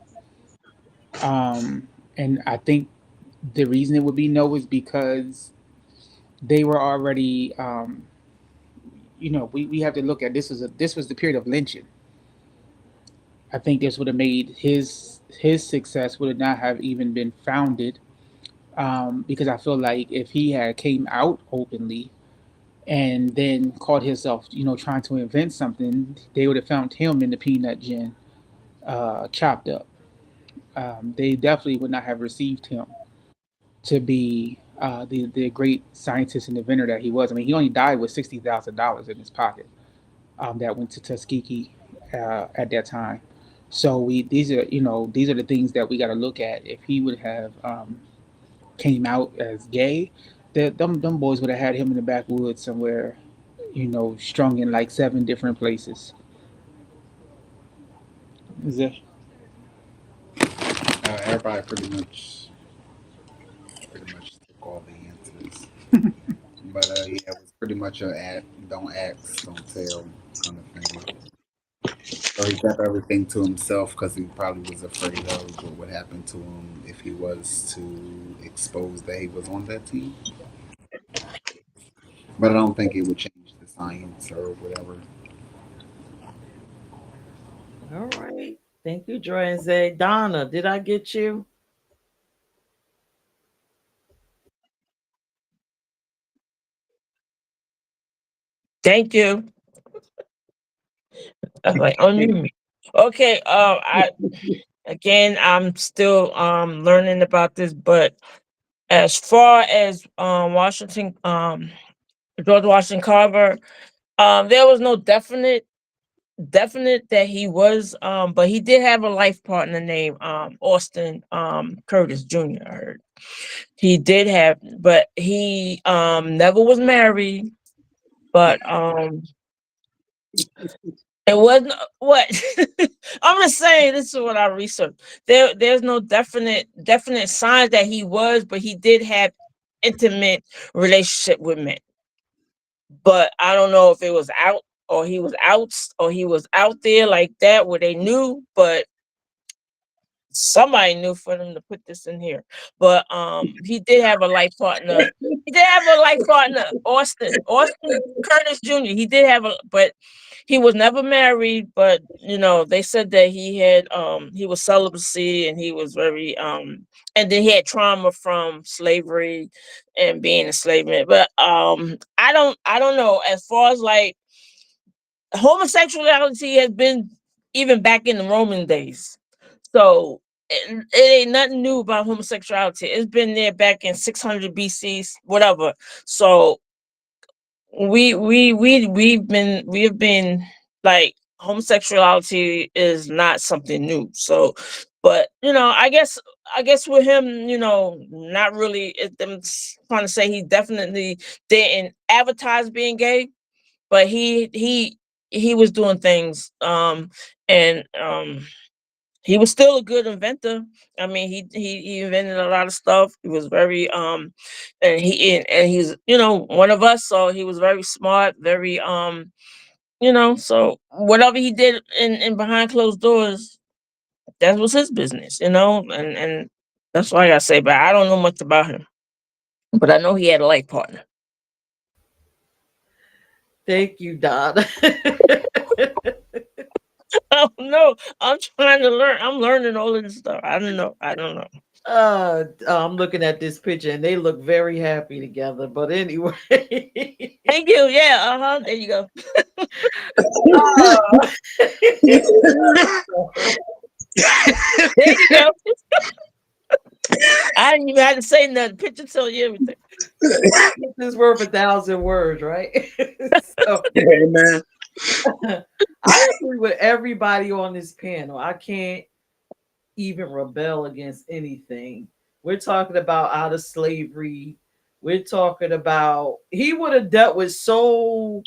And I think the reason it would be no is because they were already we have to look at this was the period of lynching. I think this would have made his success would not have even been founded, because I feel like if he had came out openly and then called himself trying to invent something, they would have found him in the peanut gin, chopped up. They definitely would not have received him to be the great scientist and inventor that he was. I mean, he only died with $60,000 in his pocket, that went to Tuskegee at that time. So these are the things that we got to look at. If he would have came out as gay, them boys would have had him in the backwoods somewhere, strung in like 7 different places. Is it? Everybody pretty much took all the answers. But yeah, it was pretty much don't ask, don't tell kind of thing. So he kept everything to himself because he probably was afraid of what would happen to him if he was to expose that he was on that team. But I don't think it would change the science or whatever. All right. Thank you, Joy and Zay. Donna, did I get you? Thank you. I'm like, unmute. Okay. I'm still learning about this, but as far as Washington, George Washington Carver, there was no definite that he was, but he did have a life partner named Austin Curtis Jr. I heard he did have, but he never was married. But it wasn't what I'm just saying. This is what I researched. There's no definite signs that he was, but he did have intimate relationship with men. But I don't know if it was out or he was out there like that where they knew, but somebody knew for them to put this in here. But he did have a life partner. He did have a life partner, Austin Curtis Jr. He did have but he was never married. But they said that he was celibacy and he was very and then he had trauma from slavery and being a slave man. But I don't know, as far as like homosexuality has been even back in the Roman days. So it ain't nothing new about homosexuality. It's been there back in 600 BC, whatever. So we've been like, homosexuality is not something new. So, but I guess with him, not really. I'm trying to say he definitely didn't advertise being gay, but he was doing things, and he was still a good inventor. I mean, he invented a lot of stuff. He was very and he's one of us, so he was very smart, very so whatever he did in behind closed doors, that was his business, and that's what I gotta say. But I don't know much about him, but I know he had a life partner. Thank you, Donna. Oh no, I'm trying to learn. I'm learning all of this stuff. I don't know. I'm looking at this picture and they look very happy together. But anyway, Thank you. Yeah. There you go. uh, There you go. I didn't even have to say nothing. Picture tell you everything. This is worth 1,000 words, right? So Amen. I agree with everybody on this panel. I can't even rebel against anything. We're talking about out of slavery. We're talking about he would have dealt with so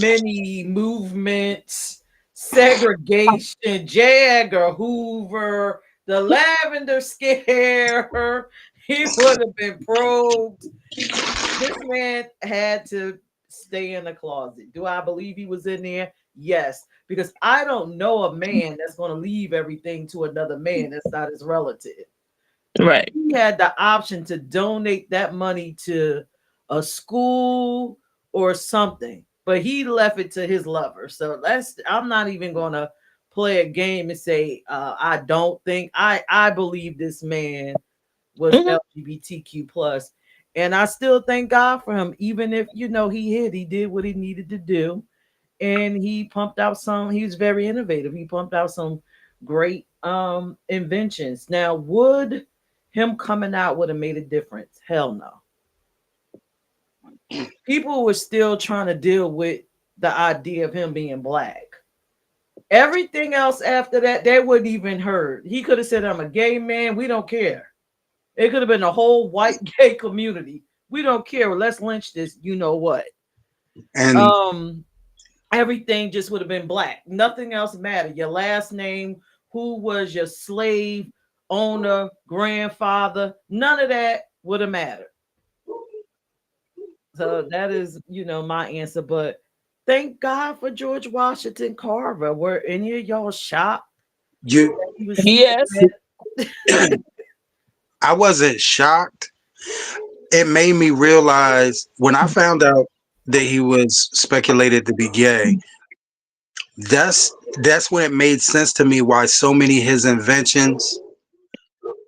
many movements, segregation, J. Edgar Hoover, the lavender scare. He would have been probed. This man had to stay in the closet. Do I believe he was in there? Yes, because I don't know a man that's going to leave everything to another man that's not his relative. Right. He had the option to donate that money to a school or something, but he left it to his lover. So I'm not even going to play a game and say I don't think I believe this man was LGBTQ plus, and I still thank God for him. Even if he did what he needed to do, and he pumped out some. He was very innovative. He pumped out some great inventions. Now, would him coming out would have made a difference? Hell no. People were still trying to deal with the idea of him being black. Everything else after that, they wouldn't even heard. He could have said, "I'm a gay man. We don't care." It could have been a whole white gay community. We don't care. Let's lynch this. You know what? And Everything just would have been black. Nothing else mattered. Your last name, who was your slave owner, grandfather, none of that would have mattered. So that is, my answer. But thank God for George Washington Carver. Were any of y'all shocked you, that he was Yes. I wasn't shocked. It made me realize when I found out that he was speculated to be gay. That's when it made sense to me why so many of his inventions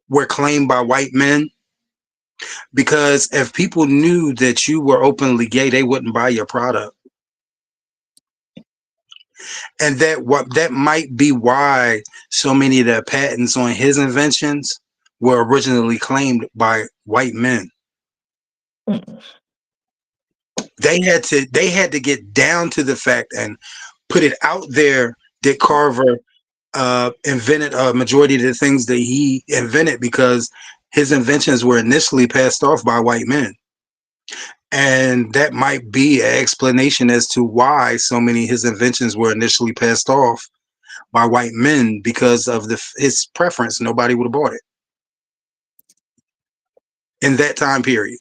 were claimed by white men. Because if people knew that you were openly gay, they wouldn't buy your product. And that might be why so many of the patents on his inventions were originally claimed by white men. They had to get down to the fact and put it out there that Carver invented a majority of the things that he invented because his inventions were initially passed off by white men. And that might be an explanation as to why so many of his inventions were initially passed off by white men because of his preference. Nobody would have bought it in that time period.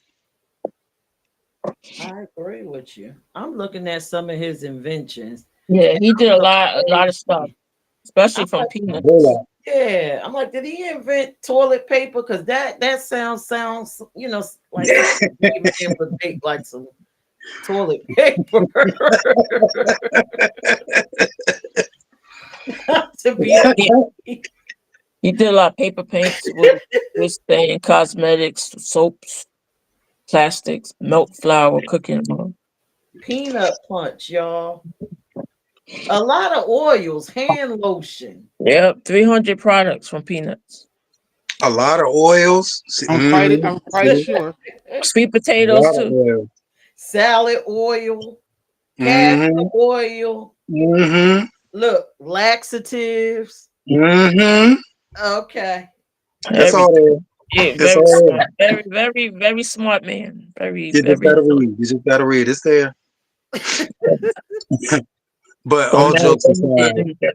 I agree with you. I'm looking at some of his inventions. Yeah, he did a lot of stuff, especially I'm from like, peanuts. yeah. I'm like, did he invent toilet paper? Because that sounds, like something a man would make like some toilet paper. To be He did a lot of paper paints with stain, cosmetics, soaps, plastics, milk, flour, cooking oil. peanut punch, y'all. A lot of oils, hand lotion. Yep, 300 products from peanuts. A lot of oils. I'm quite sure. Sweet A potatoes lot of too. oils. Salad oil, castor Mm-hmm. oil. Mm-hmm. Look, laxatives. Mm-hmm. Okay. It's all Everything. there. Yeah, It's very all smart. Very, very, very smart man. Very, there. You just very gotta intelligent. read. You just gotta read. It's there. But Don't matter what he did.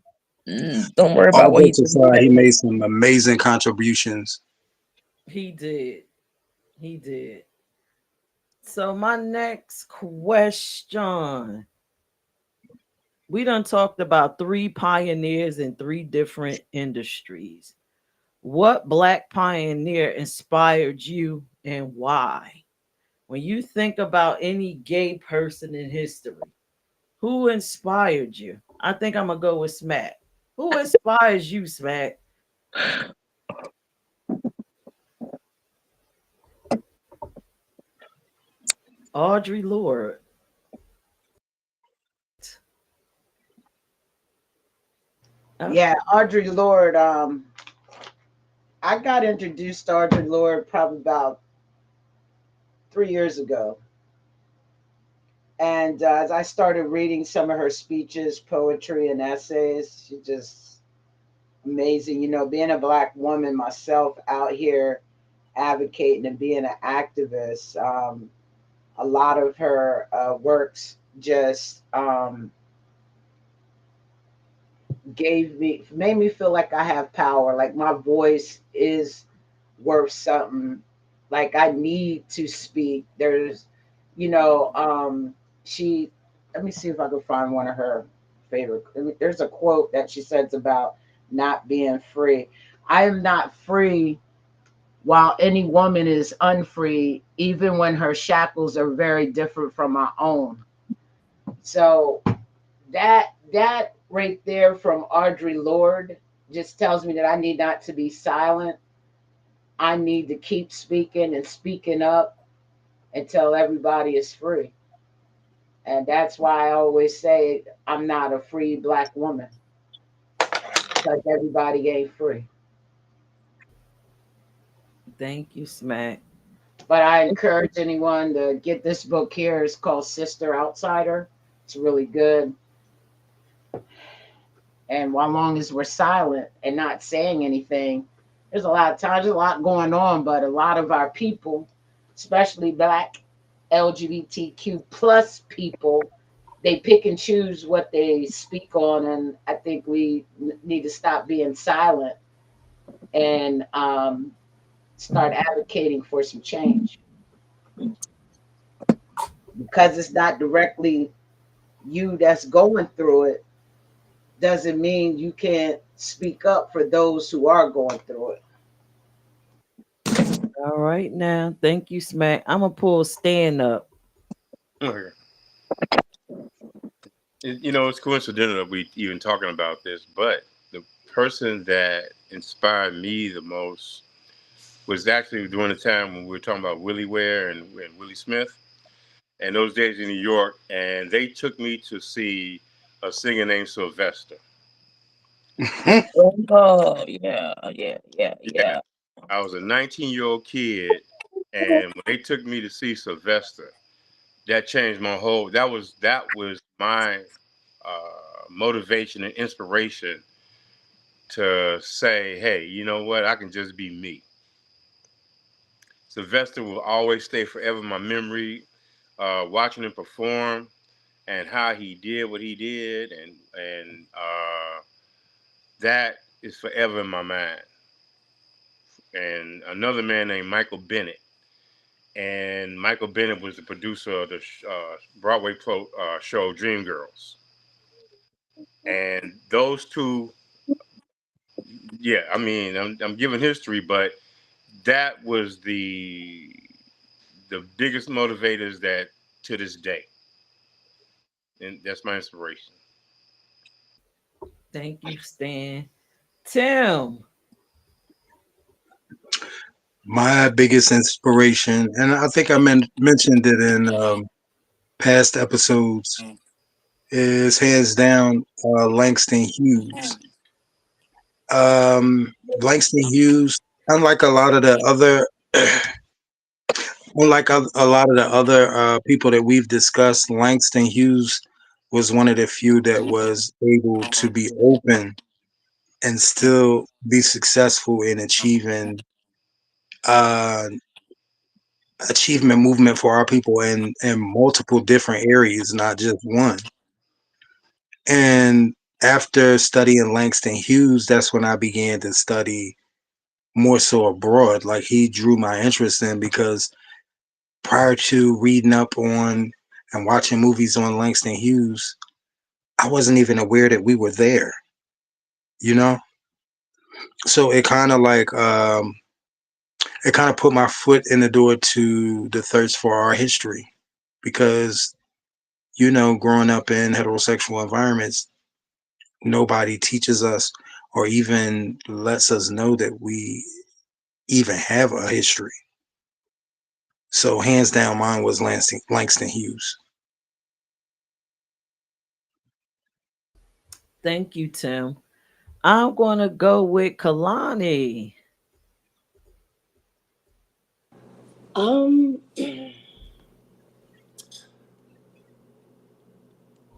Don't worry about all what he jokes did. aside, he made some amazing contributions. He did. He did. So my next question. We done talked about 3 pioneers in 3 different industries. What black pioneer inspired you and why? When you think about any gay person in history, who inspired you? I think I'm gonna go with Smack. Who inspires you, Smack? Audrey Lorde. Yeah, Audrey Lorde. I got introduced to Audrey Lorde probably about 3 years ago. And as I started reading some of her speeches, poetry, and essays, she just amazing. You know, being a Black woman myself out here advocating and being an activist, a lot of her works just made me feel like I have power, like my voice is worth something, like I need to speak. There's, you know, she, let me see if I can find one of her favorite. There's a quote that she says about not being free. I am not free while any woman is unfree, even when her shackles are very different from my own. So that right there from Audre Lorde just tells me that I need not to be silent. I need to keep speaking and speaking up until everybody is free. And that's why I always say I'm not a free Black woman, because everybody ain't free. Thank you, Smack. But I encourage anyone to get this book here. It's called Sister Outsider. It's really good. And while long as we're silent and not saying anything, there's a lot of times, there's a lot going on, but a lot of our people, especially Black LGBTQ plus people, they pick and choose what they speak on. And I think we need to stop being silent and start advocating for some change, because it's not directly you that's going through it doesn't mean you can't speak up for those who are going through it. All right now. Thank you, Smack. I'm gonna pull Stan up. Okay. You know, it's coincidental that we even talking about this, but the person that inspired me the most was actually during the time when we were talking about Willie Ware and Willie Smith, and those days in New York, and they took me to see a singer named Sylvester. Oh yeah, yeah, yeah, Yeah, yeah. I was a 19-year-old kid, and when they took me to see Sylvester, that changed my whole. That was my motivation and inspiration to say, hey, you know what? I can just be me. Sylvester will always stay forever in my memory. Watching him perform and how he did what he did, and that is forever in my mind. And another man named Michael Bennett, and Michael Bennett was the producer of the Broadway show Dreamgirls. And those two, yeah, I mean, I'm giving history, but that was the biggest motivators that to this day, and that's my inspiration. Thank you, Stan. Tim. My biggest inspiration, and I think I mentioned it in past episodes, is hands down Langston Hughes. Langston Hughes, unlike a lot of the other, unlike a lot of the other people that we've discussed, Langston Hughes was one of the few that was able to be open and still be successful in uh, achievement movement for our people in multiple different areas, not just one. And after studying Langston Hughes, that's when I began to study more so abroad. Like he drew my interest in, because prior to reading up on and watching movies on Langston Hughes, I wasn't even aware that we were there, you know? So it kind of put my foot in the door to the thirst for our history, because growing up in heterosexual environments, nobody teaches us or even lets us know that we even have a history. So hands down, mine was Langston Hughes. Thank you, Tim. I'm gonna go with Kalani. Um,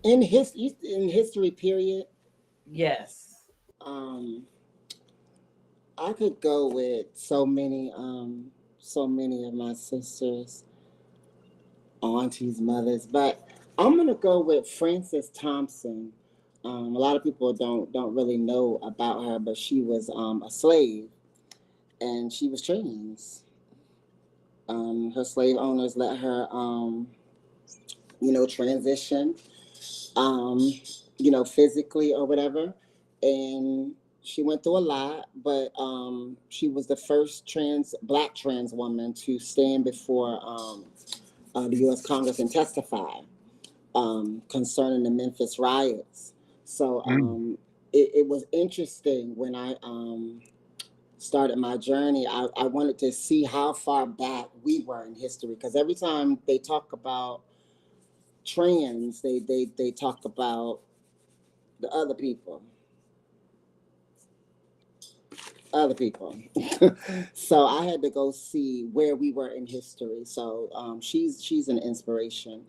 in history period. Yes. Um, I could go with so many of my sisters, aunties, mothers, but I'm gonna go with Frances Thompson. A lot of people don't really know about her, but she was a slave and she was trans. Her slave owners let her, transition, um, physically or whatever, and she went through a lot. But she was the first black trans woman to stand before the U.S. Congress and testify concerning the Memphis riots. So it was interesting when I started my journey. I wanted to see how far back we were in history, because every time they talk about trans, they talk about the other people. So I had to go see where we were in history. So she's an inspiration,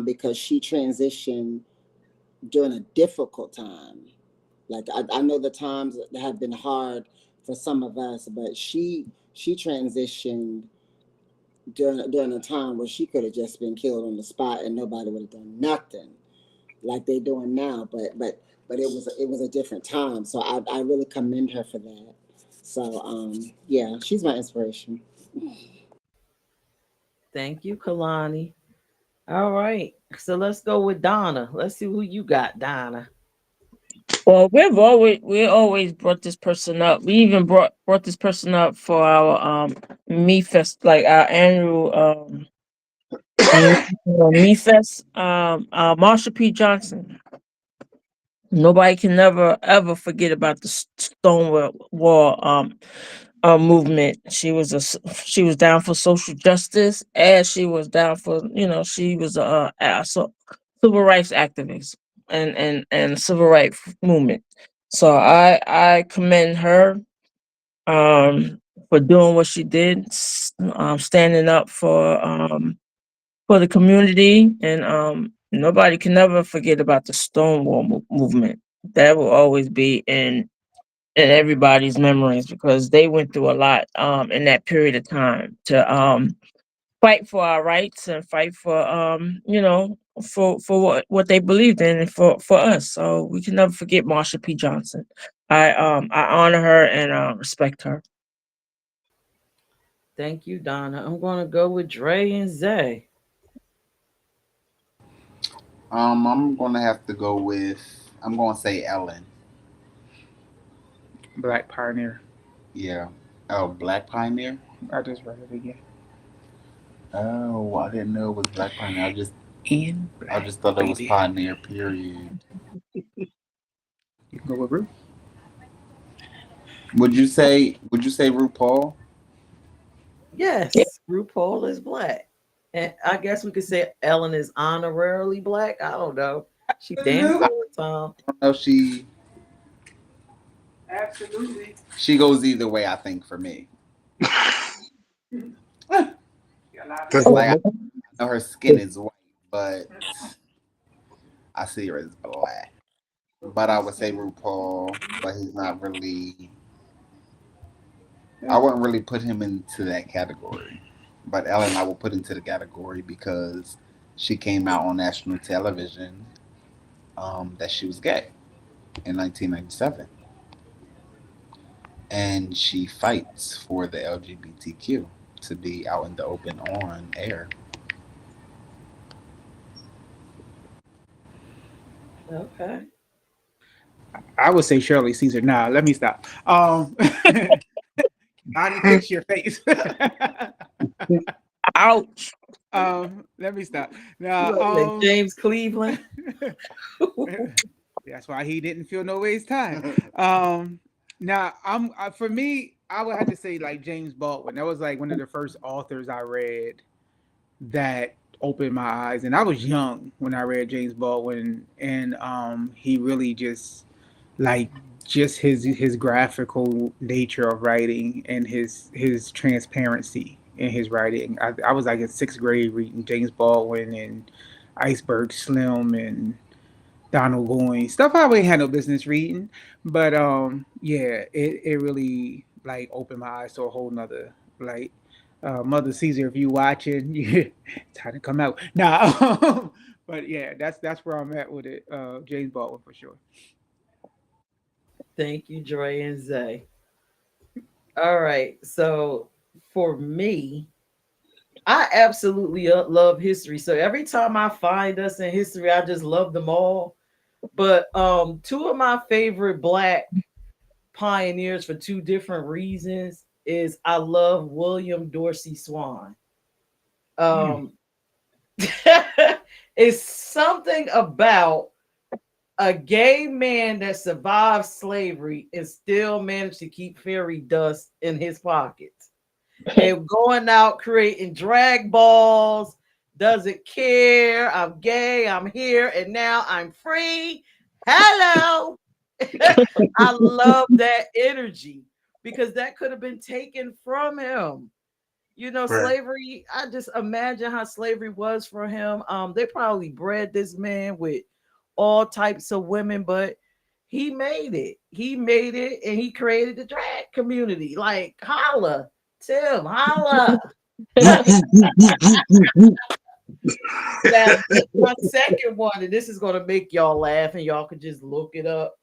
because she transitioned during a difficult time. Like I know the times have been hard for some of us, but she transitioned during a time where she could have just been killed on the spot and nobody would have done nothing like they're doing now. But it was a different time. So I really commend her for that. So yeah, she's my inspiration. Thank you, Kalani. All right. So let's go with Donna. Let's see who you got, Donna. Well, we always brought this person up. We even brought this person up for our Me Fest, like our annual Me Fest. Marsha P. Johnson. Nobody can never ever forget about the Stonewall movement. She was down for social justice, as she was down for, she was civil rights activist and civil rights movement. So I commend her for doing what she did, standing up for the community, and nobody can never forget about the Stonewall movement. That will always be in everybody's memories, because they went through a lot in that period of time to fight for our rights and fight for for what they believed in, and for us. So we can never forget Marsha P. Johnson. I honor her and respect her. Thank you, Donna. I'm going to go with Dre and Zay. I'm gonna have to go with. I'm gonna say Ellen. Black Pioneer. Yeah. Oh, Black Pioneer. I just read it again. Oh, I didn't know it was Black Pioneer. In I black, just thought it was baby. Pioneer. Period. You can go with Ruth. Would you say RuPaul? Yeah. Yes, RuPaul is black. And I guess we could say Ellen is honorarily black. I don't know. She dances I all the time. don't know. Absolutely. She goes either way. I think for me, That's like I know her skin is white, but I see her as black. But I would say RuPaul, but he's not really. I wouldn't really put him into that category. But Ellen, I will put into the category because she came out on national television that she was gay in 1997, and she fights for the LGBTQ to be out in the open on air. Okay. I would say Shirley Caesar. Nah, let me stop. Bonnie, fix your face. Ouch. Let me stop. You Now, want to say James Cleveland? that's why he didn't feel no waste time. Now, for me, I would have to say like James Baldwin. That was like one of the first authors I read that opened my eyes, and I was young when I read James Baldwin, and he really like just his graphical nature of writing and his transparency in his writing. I was like in sixth grade reading James Baldwin and Iceberg Slim and Donald Goines, stuff I would had no business reading. But yeah, it really like opened my eyes to a whole nother like Mother Caesar, if you watching, you time to come out. Nah, but yeah, that's where I'm at with it. James Baldwin for sure. Thank you, Dre and Zay. All right. So for me, I absolutely love history. So every time I find us in history, I just love them all. But two of my favorite black pioneers for two different reasons is I love William Dorsey Swan. Hmm. Um it's something about a gay man that survived slavery and still managed to keep fairy dust in his pockets and going out creating drag balls, doesn't care. I'm gay, I'm here, and now I'm free. Hello. I love that energy because that could have been taken from him. You know, Right. slavery, I just imagine how slavery was for him. They probably bred this man with all types of women, but he made it. He made it and he created the drag community. Like, holla, Tim, holla. Now, my second one, and this is going to make y'all laugh, and y'all can just look it up.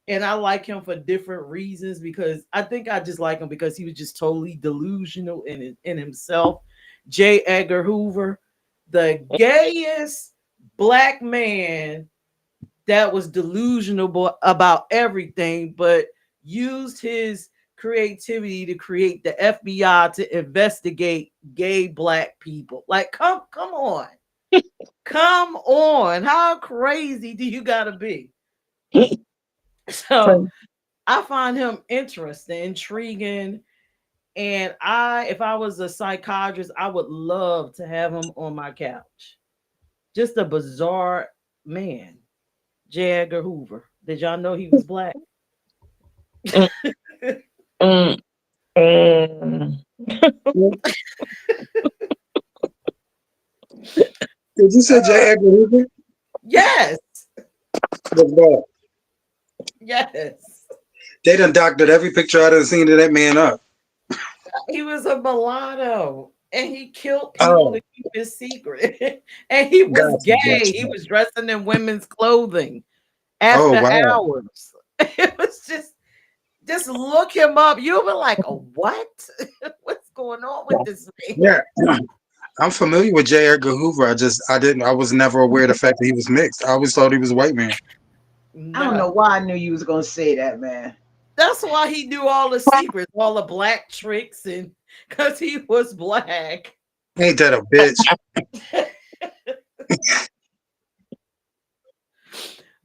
And I like him for different reasons because I think I just like him because he was just totally delusional in himself. J. Edgar Hoover, the gayest black man that was delusional about everything, but used his creativity to create the FBI to investigate gay black people. Like, come on. Come on. How crazy do you gotta be? So I find him interesting, intriguing, and if I was a psychiatrist, I would love to have him on my couch. Just a bizarre man, J. Edgar Hoover. Did y'all know he was black? Mm, mm. Did you say J. Edgar Hoover? Yes, Was that? yes. They done doctored every picture I done seen of that man up. He was a mulatto, and he killed people Oh, to keep his secret. And he was got you, got gay. He you. was dressing in women's clothing Oh, after wow. hours. It was just look him up. You'll be like, oh, what? What's going on with this man? Yeah. I'm familiar with J. Edgar Hoover. I was never aware of the fact that he was mixed. I always thought he was a white man. I don't know No. why I knew you was gonna say that, man. That's why he knew all the secrets, all the black tricks, and because he was black. Ain't that a bitch?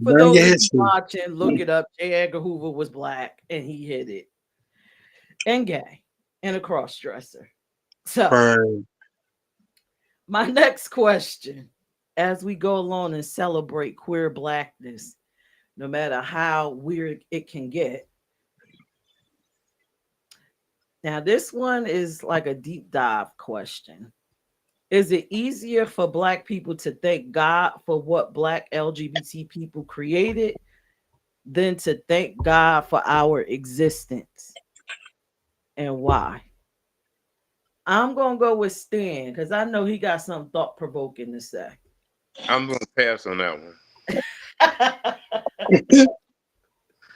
For Learn your those of you history. watching, look it up. J. Edgar Hoover was black and he hit it. And gay and a cross dresser. So, Right. my next question as we go along and celebrate queer blackness, no matter how weird it can get. Now, this one is like a deep dive question. Is it easier for black people to thank God for what black LGBT people created than to thank God for our existence? And why? I'm gonna go with Stan because I know he got something thought provoking to say. I'm gonna pass on that one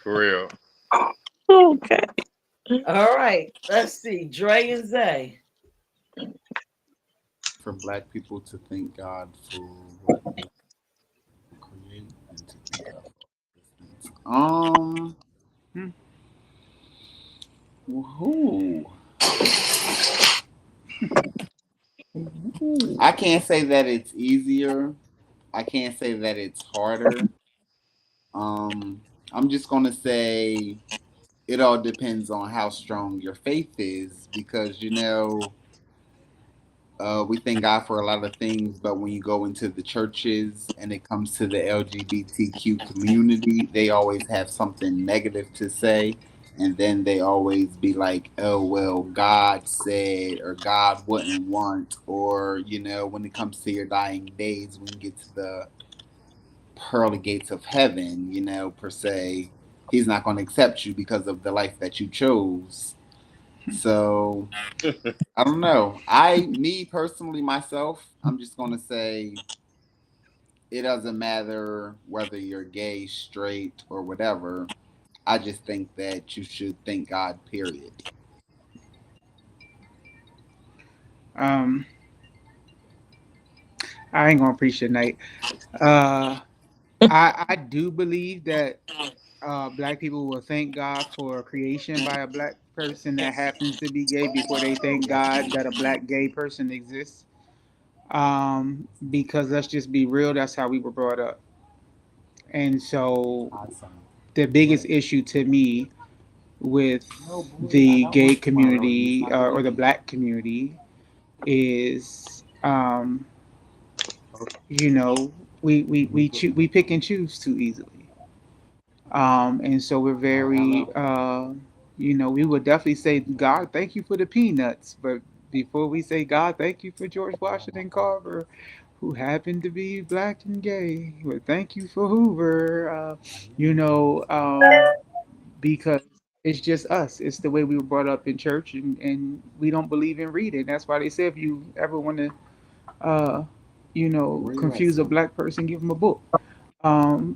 for real. Okay. All right, let's see. Dre and Zay. For black people to thank God for what they create and to thank God for existence. Hmm. Who? I can't say that it's easier. I can't say that it's harder. I'm just gonna say it all depends on how strong your faith is because we thank God for a lot of things, but when you go into the churches and it comes to the LGBTQ community, they always have something negative to say. And then they always be like, oh, well, God said, or God wouldn't want, or, when it comes to your dying days, when you get to the pearly gates of heaven, you know, per se. He's not going to accept you because of the life that you chose. So I don't know. Me personally, myself, I'm just going to say it doesn't matter whether you're gay, straight, or whatever. I just think that you should thank God, period. Um, I ain't gonna preach tonight. Uh, I do believe that black people will thank God for creation by a black person that happens to be gay before they thank God that a black gay person exists. Because let's just be real, that's how we were brought up. And so Awesome. the biggest issue to me with the gay community or the black community is, you know, we pick and choose too easily. And so we're very, you know, we would definitely say, God, thank you for the peanuts. But before we say, God, thank you for George Washington Carver, who happened to be black and gay, but thank you for Hoover, you know, because it's just us. It's the way we were brought up in church, and we don't believe in reading. That's why they say if you ever want to, uh, you know, confuse a black person, give them a book,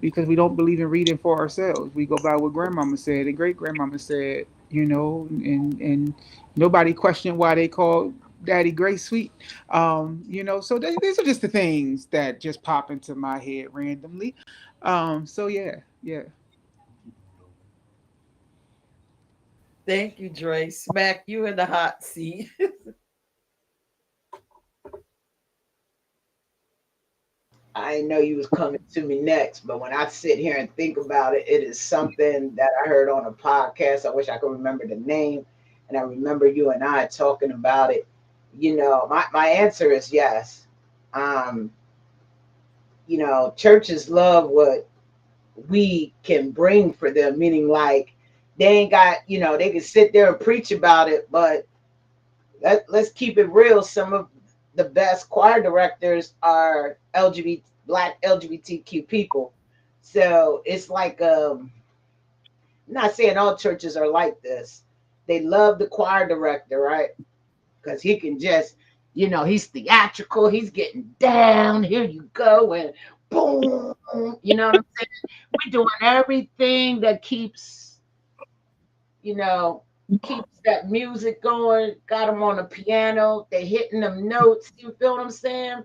because we don't believe in reading for ourselves. We go by what grandmama said and great grandmama said, you know, and nobody questioned why they called Daddy Grace Sweet. You know, so these are just the things that just pop into my head randomly. So yeah, yeah. Thank you, Dre. Smack you in the hot seat. I didn't know you was coming to me next, but when I sit here and think about it, it is something that I heard on a podcast. I wish I could remember the name, and I remember you and I talking about it. You know, my answer is yes. Um, you know, churches love what we can bring for them, meaning like they ain't got, you know, they can sit there and preach about it, but let's keep it real. Some of the best choir directors are LGBT, black LGBTQ people. So it's like, I'm not saying all churches are like this. They love the choir director, right? Because he can just, you know, he's theatrical, he's getting down, here you go, and boom, you know what I'm saying? We're doing everything that keeps, you know, keeps that music going, got them on the piano, they hitting them notes, you feel what I'm saying?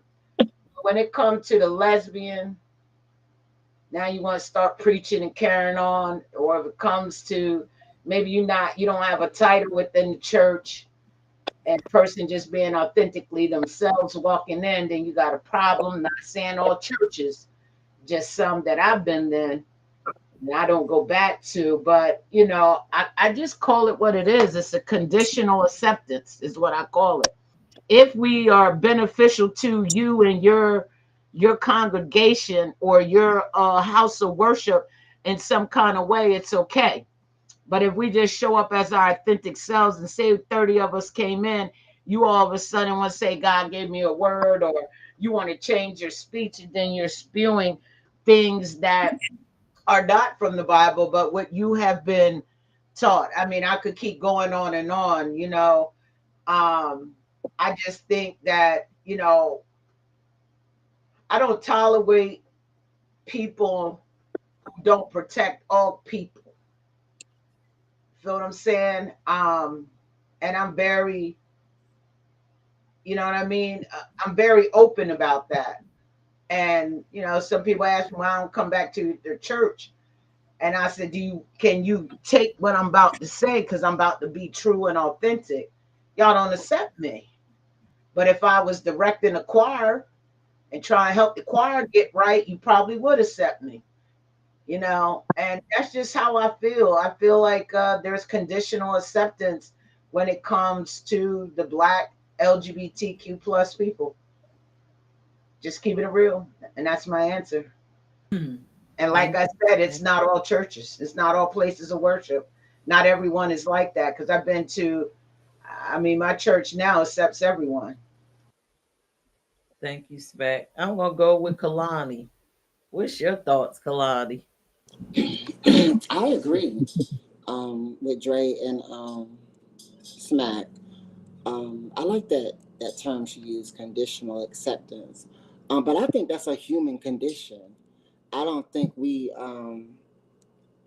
When it comes to the lesbian, now you want to start preaching and carrying on, or if it comes to maybe you don't have a title within the church, and person just being authentically themselves walking in, then you got a problem. Not saying all churches, just some that I've been in and I don't go back to, but you know, I just call it what it is. It's a conditional acceptance, is what I call it. If we are beneficial to you and your congregation or your house of worship in some kind of way, it's okay. But if we just show up as our authentic selves and say 30 of us came in, you all of a sudden want to say, God gave me a word, or you want to change your speech, and then you're spewing things that are not from the Bible, but what you have been taught. I mean, I could keep going on and on, you know. Um, I just think that, you know, I don't tolerate people who don't protect all people. Feel what I'm saying? And I'm very, you know what I mean? I'm very open about that. And, you know, some people ask me why I don't come back to the church. And I said, can you take what I'm about to say? Because I'm about to be true and authentic. Y'all don't accept me. But if I was directing a choir and trying to help the choir get right, you probably would accept me. You know, and that's just how I feel. I feel like there's conditional acceptance when it comes to the black LGBTQ plus people. Just keeping it real. And that's my answer. And like I said, it's not all churches. It's not all places of worship. Not everyone is like that. Because I've been to, I mean, my church now accepts everyone. Thank you, Smack. I'm gonna go with Kalani. What's your thoughts, Kalani? I agree with Dre and Smack. I like that term she used, conditional acceptance. But I think that's a human condition. I don't think we're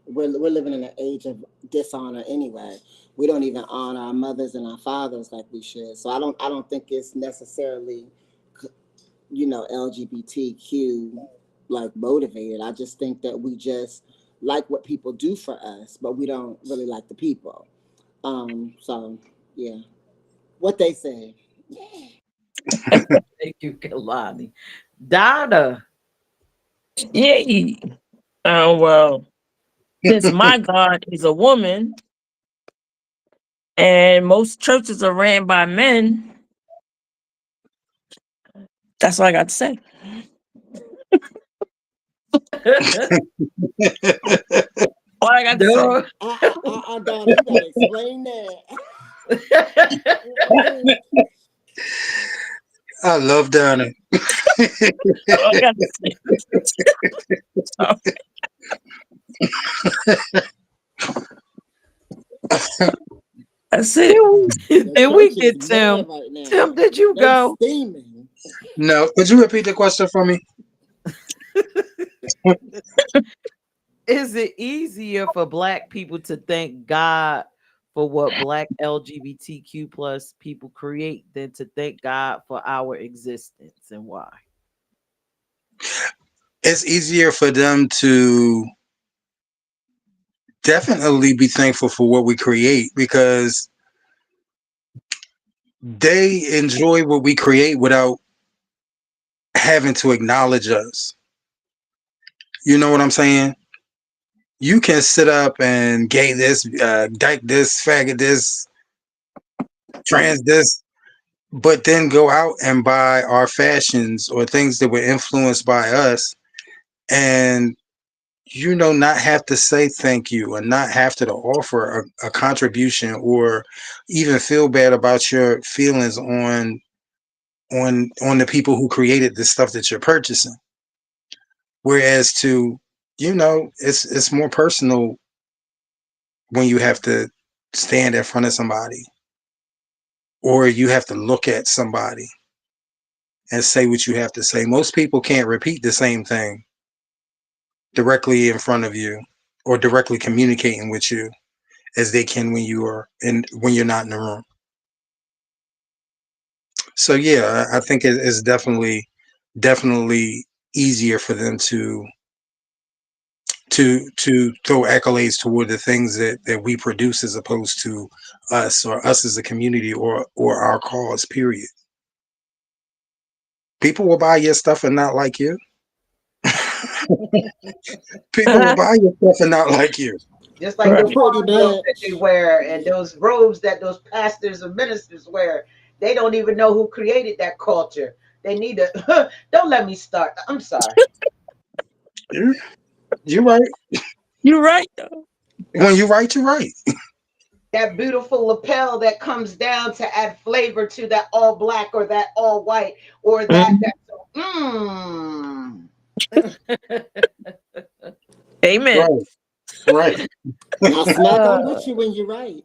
living in an age of dishonor anyway. We don't even honor our mothers and our fathers like we should. So I don't think it's necessarily LGBTQ like motivated. I just think that we just like what people do for us, but we don't really like the people. So yeah, what they say. Thank you, Kalani. Donna. Yay. Well, since my God is a woman and most churches are ran by men, that's all I got to say. All I got to say. No. Donna, you gotta explain that. I love Donna. All I got to say. That's it. Did we get Tim? Right Tim, did you go? Steaming. No, could you repeat the question for me? Is it easier for Black people to thank God for what Black LGBTQ plus people create than to thank God for our existence, and why? It's easier for them to definitely be thankful for what we create because they enjoy what we create without having to acknowledge us. You know what I'm saying? You can sit up and gay this, dyke this, faggot this, trans this, but then go out and buy our fashions or things that were influenced by us and not have to say thank you and not have to offer a contribution or even feel bad about your feelings on the people who created the stuff that you're purchasing. Whereas it's more personal when you have to stand in front of somebody or you have to look at somebody and say what you have to say. Most people can't repeat the same thing directly in front of you or directly communicating with you as they can when you're not in the room. So yeah, I think it's definitely easier for them to throw accolades toward the things that we produce as opposed to us or us as a community or our cause, period. People will buy your stuff and not like you. People will buy your stuff and not like you. Just like those clothes that they wear and those robes that those pastors and ministers wear. They don't even know who created that culture. They need to don't let me start. I'm sorry. You're right. You're right though. When you're right, you're right. That beautiful lapel that comes down to add flavor to that all black or that all white or that Amen. Right. Now, Smack, I'm with you when you're right.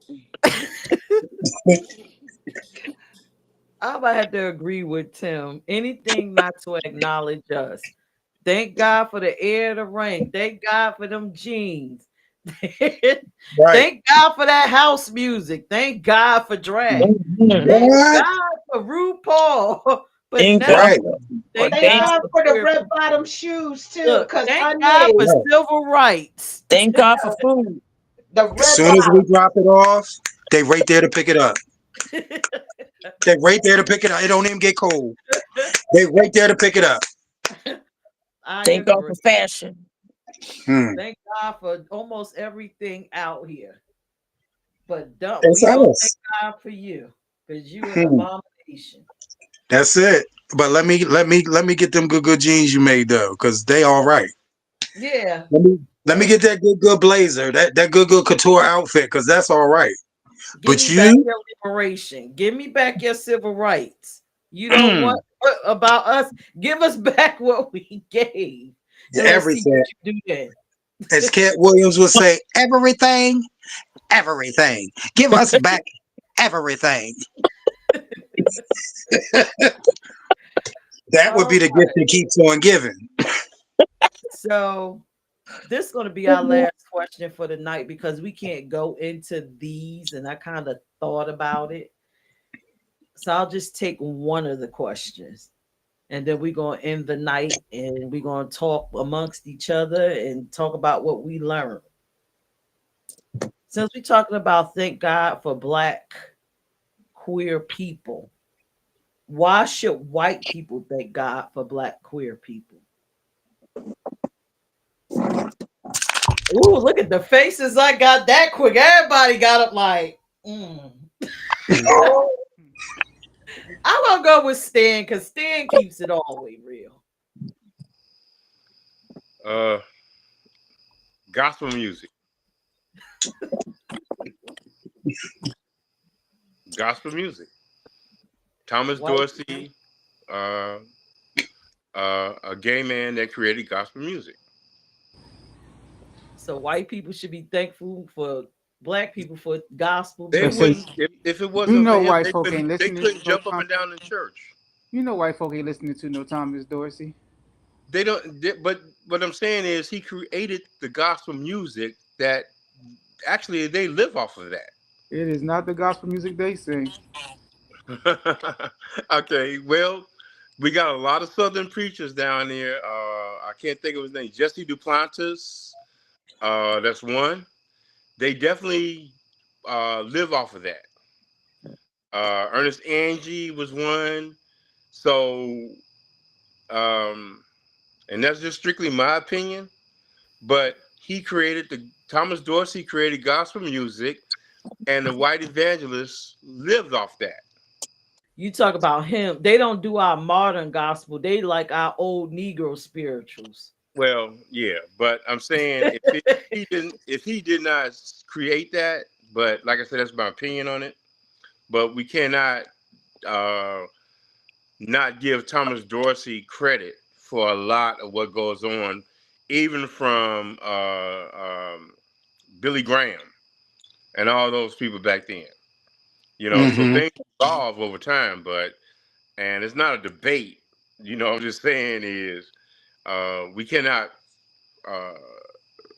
I might have to agree with Tim. Anything not to acknowledge us. Thank God for the air, the rain. Thank God for them jeans. Thank God for that house music. Thank God for drag. Thank God for RuPaul. But thank God for the red bottom shoes too. Because thank God for civil rights. Thank God for food. The red As soon as we drop it off, they right there to pick it up. They right there to pick it up. It don't even get cold. They right there to pick it up. Thank God for fashion. Thank God for almost everything out here. But we don't thank God for you because you an abomination. That's it. But let me get them good jeans you made though, because they all right. Yeah. Let me get that good blazer, that good couture outfit, because that's all right. Give me back your liberation. Give me back your civil rights. You don't want what about us? Give us back what we gave. Yeah, And let's see everything. what you do then. As Cat Williams would say, everything, everything. Give us back everything. That would be All the gift right. that keeps on giving. So this is going to be our last question for the night because we can't go into these, and I kind of thought about it. So I'll just take one of the questions, and then we're going to end the night, and we're going to talk amongst each other and talk about what we learned. Since we're talking about thank God for Black queer people, why should white people thank God for Black queer people? Ooh, look at the faces I got that quick. Everybody got up like, I'm gonna go with Stan because Stan keeps it all the way real. Gospel music. Gospel music. Thomas White Dorsey, a gay man that created gospel music. So white people should be thankful for Black people for gospel They But music. say, wouldn't if it you wasn't for know, him. white They folk ain't couldn't. They listening to couldn't no jump up Tom. and down in church. You know, white folk ain't listening to no Thomas Dorsey. They don't. But what I'm saying is, he created the gospel music that actually they live off of that. It is not the gospel music they sing. Okay, well, we got a lot of Southern preachers down there. I can't think of his name. Jesse Duplantis. That's one. They definitely live off of that. Ernest Angie was one. So, and that's just strictly my opinion. But Thomas Dorsey created gospel music, and the white evangelists lived off that. You talk about him. They don't do our modern gospel. They like our old Negro spirituals. Well, yeah, but I'm saying if he did not create that, but like I said, that's my opinion on it. But we cannot uh, not give Thomas Dorsey credit for a lot of what goes on, even from Billy Graham and all those people back then. So Mm-hmm. things evolve over time, and it's not a debate. I'm just saying is we cannot uh,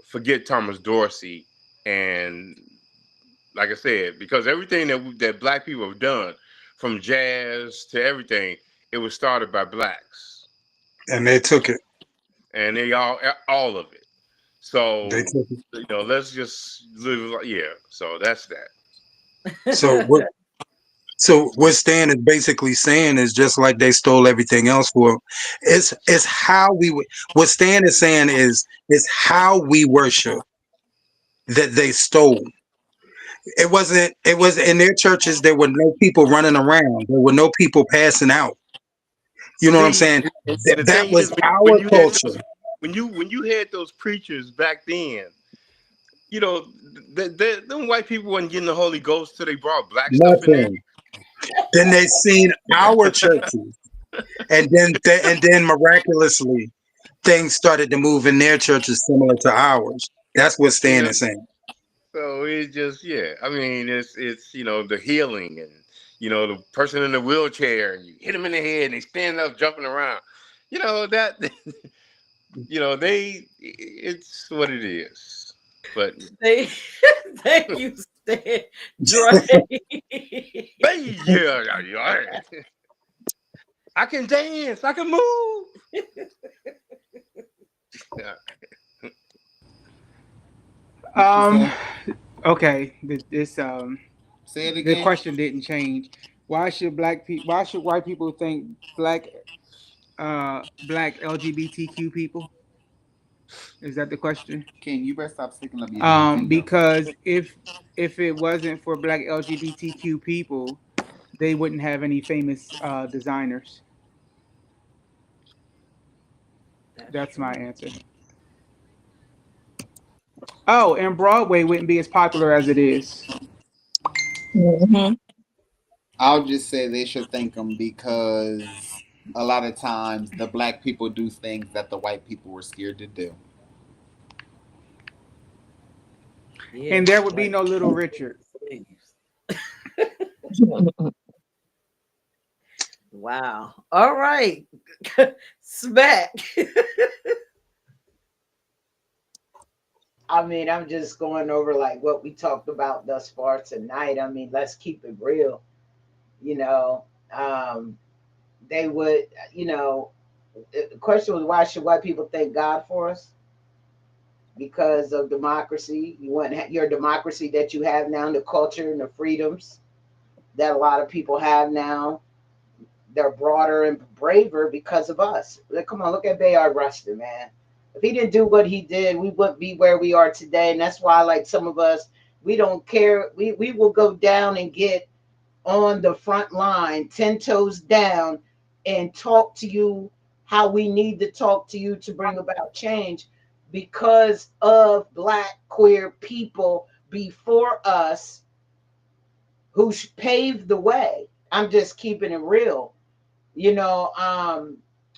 forget Thomas Dorsey, and like I said, because everything that Black people have done, from jazz to everything, it was started by Blacks, And they took it. and they all of it. They So took it. let's just live. Yeah. So that's that. So what Stan is basically saying is just like they stole everything else for. It's how what Stan is saying is how we worship that they stole. It was in their churches there were no people running around. There were no people passing out. You know what I'm See, saying? and the That thing was is, when our you had culture. when you had those preachers back then, them white people wasn't getting the Holy Ghost till they brought Black stuff in there. Nothing. Then they seen our churches, and then miraculously things started to move in their churches similar to ours. That's what You Stan know, is saying. so it's just I mean, it's the healing and the person in the wheelchair and you hit them in the head and they stand up jumping around. That it's what it is. But They thank you, Stan. Dre. yeah, I can dance, I can move. Yeah. Okay. This Say it the again. question didn't change. Why should Why should white people thank black LGBTQ people? Is that the question? King, you better stop sticking up your damn finger. Because if it wasn't for black LGBTQ people, they wouldn't have any famous designers. That's my answer. Oh, and Broadway wouldn't be as popular as it is. Mm-hmm. I'll just say they should thank them because a lot of times the black people do things that the white people were scared to do. Yeah, And there would be like no Little Richard. slaves. Wow. All right. Smack. I mean, I'm just going over like what we talked about thus far tonight. I mean, let's keep it real. You know, um, they would, the question was, why should white people thank God for us? Because of democracy. You want your democracy that you have now, the culture and the freedoms that a lot of people have now. They're broader and braver because of us. Like, come on, look at Bayard Rustin, man. If he didn't do what he did, we wouldn't be where we are today. And that's why, like some of us, we don't care. We will go down and get on the front line, 10 toes down, and talk to you how we need to talk to you to bring about change because of Black queer people before us who paved the way. I'm just keeping it real. You know,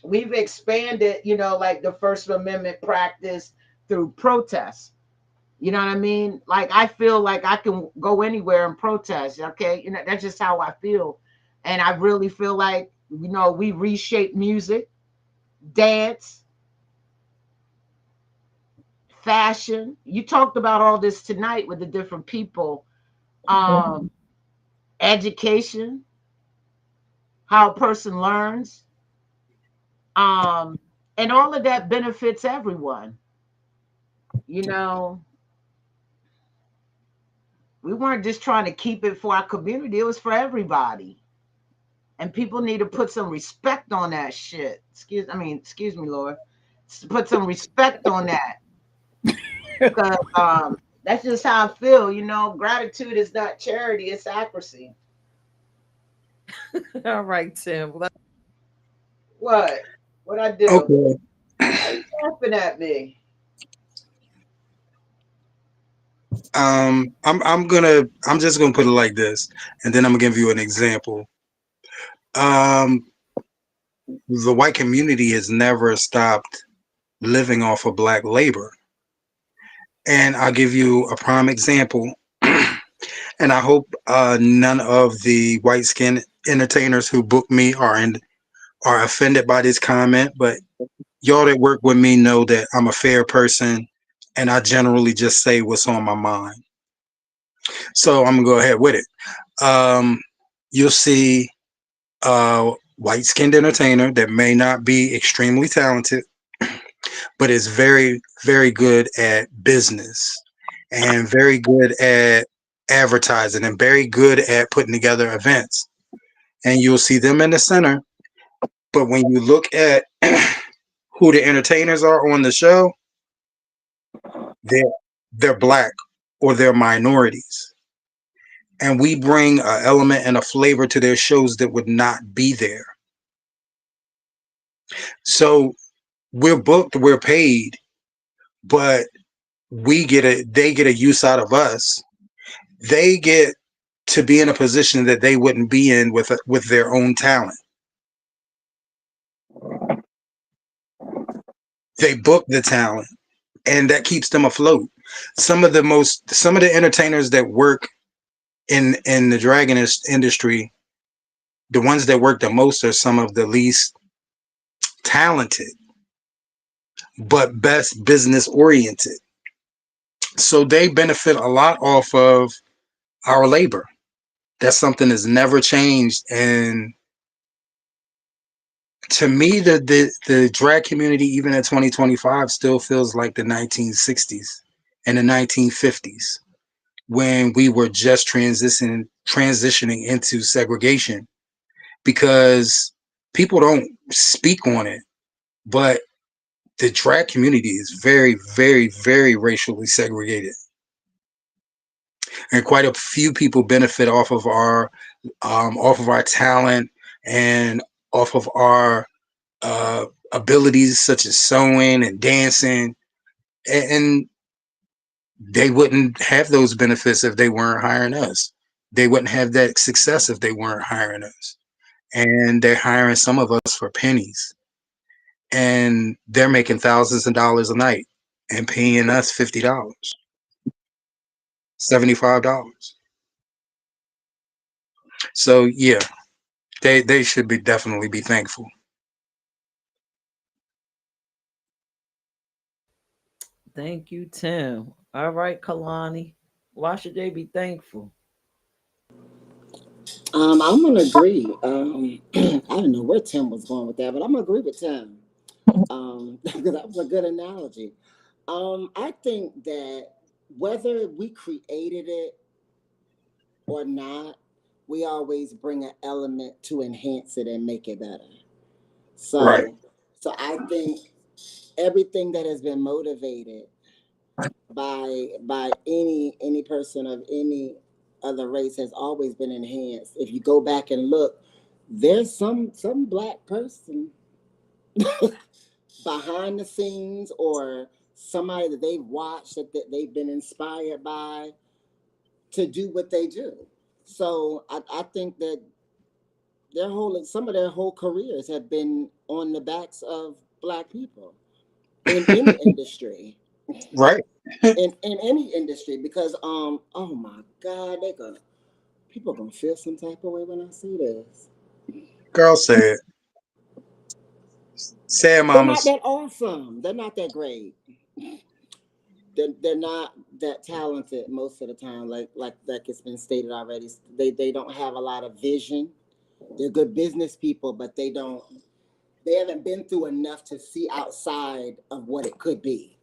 we've expanded, like the First Amendment practice through protests. You know what I mean? Like, I feel like I can go anywhere and protest. Okay. That's just how I feel. And I really feel like, we reshape music, dance, fashion. You talked about all this tonight with the different people. Education, how a person learns. And all of that benefits everyone. You know, we weren't just trying to keep it for our community, it was for everybody. And people need to put some respect on that shit. Excuse me, Lord. Put some respect on that. Because that's just how I feel. Gratitude is not charity, it's accuracy. All right, Tim. What? What I do? Okay. Why you laughing at me? I'm just gonna put it like this, and then I'm gonna give you an example. Um, the white community has never stopped living off of black labor, and I'll give you a prime example. And I hope none of the white skin entertainers who book me are offended by this comment, but y'all that work with me know that I'm a fair person, and I generally just say what's on my mind. So I'm gonna go ahead with it. You'll see a white skinned entertainer that may not be extremely talented, but is very, very good at business and very good at advertising and very good at putting together events. And you'll see them in the center. But when you look at who the entertainers are on the show, they're they're black or they're minorities. And we bring an element and a flavor to their shows that would not be there. So we're booked, we're paid, but they get a use out of us. They get to be in a position that they wouldn't be in with their own talent. They book the talent, and that keeps them afloat. Some of the entertainers that work in the industry, the ones that work the most are some of the least talented, but best business oriented. So they benefit a lot off of our labor. That's something that's never changed. And to me, the drag community, even in 2025, still feels like the 1960s and the 1950s when we were just transitioning into segregation, because people don't speak on it, but the drag community is very, very, very racially segregated, and quite a few people benefit off of our talent and off of our abilities such as sewing and dancing, and they wouldn't have those benefits if they weren't hiring us. They wouldn't have that success if they weren't hiring us. and they're hiring some of us for pennies, and they're making thousands of dollars a night and paying us $50, $75. So yeah, they should be definitely be thankful. Thank you, Tim. All right, Kalani. Why should they be thankful? I'm gonna agree. I don't know where Tim was going with that, but I'm gonna agree with Tim. Because that was a good analogy. I think that whether we created it or not, we always bring an element to enhance it and make it better. Right. So I think everything that has been motivated by any person of any other race has always been enhanced. If you go back and look, there's some Black person behind the scenes or somebody that they've watched that they've been inspired by to do what they do. So I think that some of their whole careers have been on the backs of Black people in any industry. Right. In any industry, because oh my God, people are gonna feel some type of way when I see this. Girl said. Sad They're not mamas. that awesome. They're not that great. They're not that talented most of the time. Like it's been stated already. They don't have a lot of vision. They're good business people, but they haven't been through enough to see outside of what it could be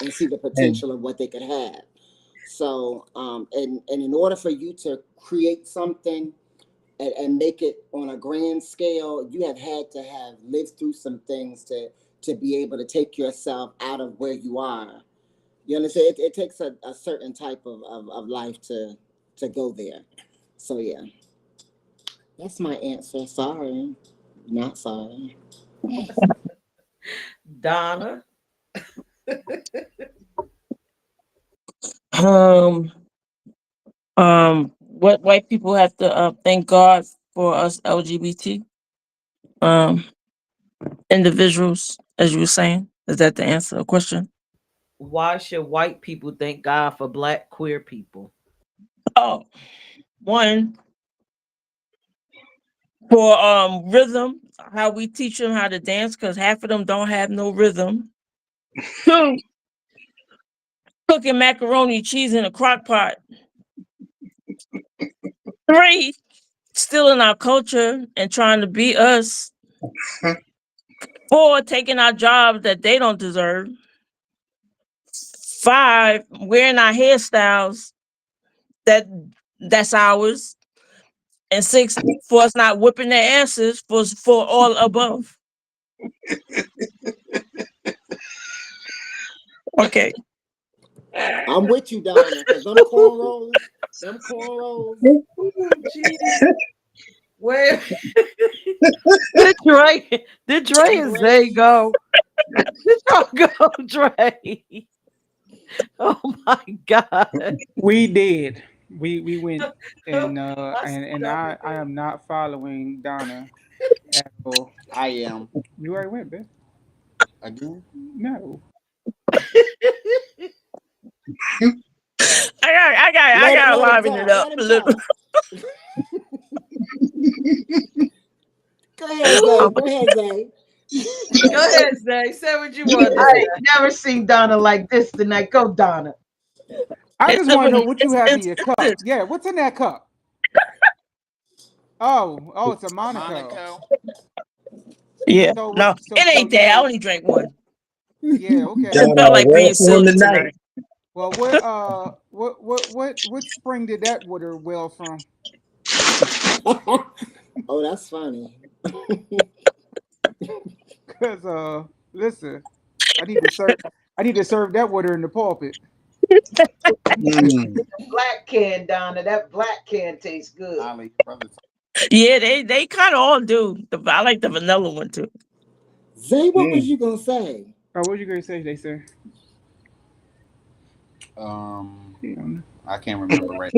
and see the And potential of what they could have. So, and in order for you to create something and make it on a grand scale, you have had to have lived through some things to be able to take yourself out of where you are. You understand? It takes a certain type of life to go there. So yeah, that's my answer. Sorry, not sorry. Donna. Um, what white people have to thank God for us LGBT um individuals, as you were saying. Is that the answer to the question? Why should white people thank God for Black queer people? Oh, one for rhythm, how we teach them how to dance, because half of them don't have no rhythm. Two, cooking macaroni cheese in a crock pot. Three, stealing our culture and trying to be us. Four, taking our jobs that they don't deserve. Five, wearing our hairstyles that's ours. And six, for us not whipping their asses for all above. Okay. I'm with you, Donna, because them cornrows. Jeez. Where did Dre and Zay go? Did y'all go, Dre? Oh my God. We did. We went, and I I am not following Donna at all. I am You already went, Ben. again. No. I got to Let him liven it talk. up Let a him little. talk. Go ahead, Zay. Go ahead, Zay. Go ahead, Zay. Say what you want to I say. ain't never seen Donna like this tonight. Go, Donna. I It's just want to know simply, what you have in your cup. it's Yeah, what's in that cup? Oh, it's a Monaco. Monaco. yeah. So what? No, it ain't that. I So only drank one. yeah, okay. It felt like being silly tonight. Well, what spring did that water well from? Oh, that's funny. Cause listen, I need to serve that water in the pulpit. mm, Black can, Donna. That black can tastes good. Ali, brother. Yeah, they kind of all do. I like the vanilla one too. Zay, what was mm. you gonna say? Oh, what you gonna say? They say. Um, Yeah. I can't remember right.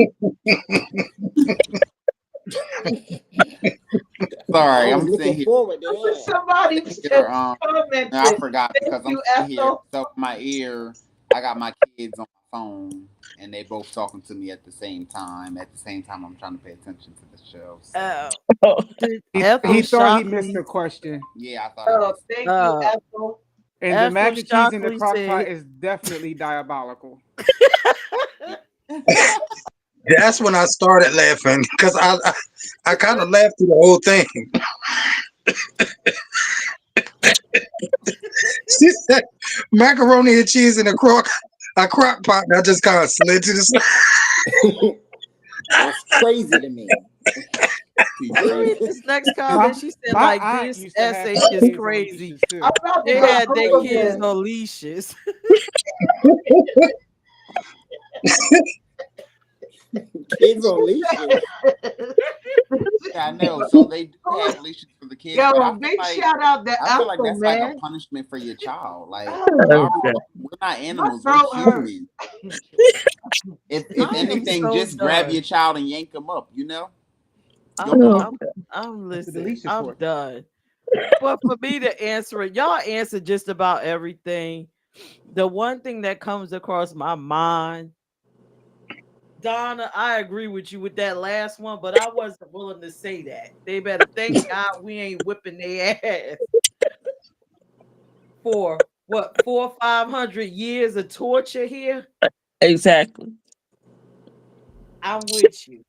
Sorry, I was I'm sitting looking here. forward to that. Somebody Here, commented. I forgot Thank because I'm you, sitting here Ethel. so in my ear. I got my kids on my phone, and they both talking to me at the same time. At the same time, I'm trying to pay attention to the show. So. Did He Ethel thought he missed Shockley? a question. Yeah, I thought I missed. Thank you, Uh, Ethel. And the Ethel mac and cheese in the Shockley crock pot said. is definitely diabolical. That's when I started laughing because I kind of laughed through the whole thing. She said macaroni and cheese in a crock pot, and I just kind of slid to the side. That's crazy to me. Let me read this next comment. She said, My like, aunt this used to have SH her is kids on crazy. leashes too. I'm about to They go had their Google kids this. on leashes. Kids on leashes. Yeah, I know. So they do have leashes for the kids, but Yo, big shout out to I feel like Ethel, that's like a man. punishment for your child. Like Oh, we're not animals, my we're throat hurt. human. If I am anything, so just grab done. your child and yank them up. You know. I'm That's what the listening. leash is I'm for. done. But for me to answer it, y'all answer just about everything. The one thing that comes across my mind, Donna, I agree with you with that last one, but I wasn't willing to say that. They better thank God we ain't whipping their ass for what 400-500 years of torture here. Exactly. I'm with you.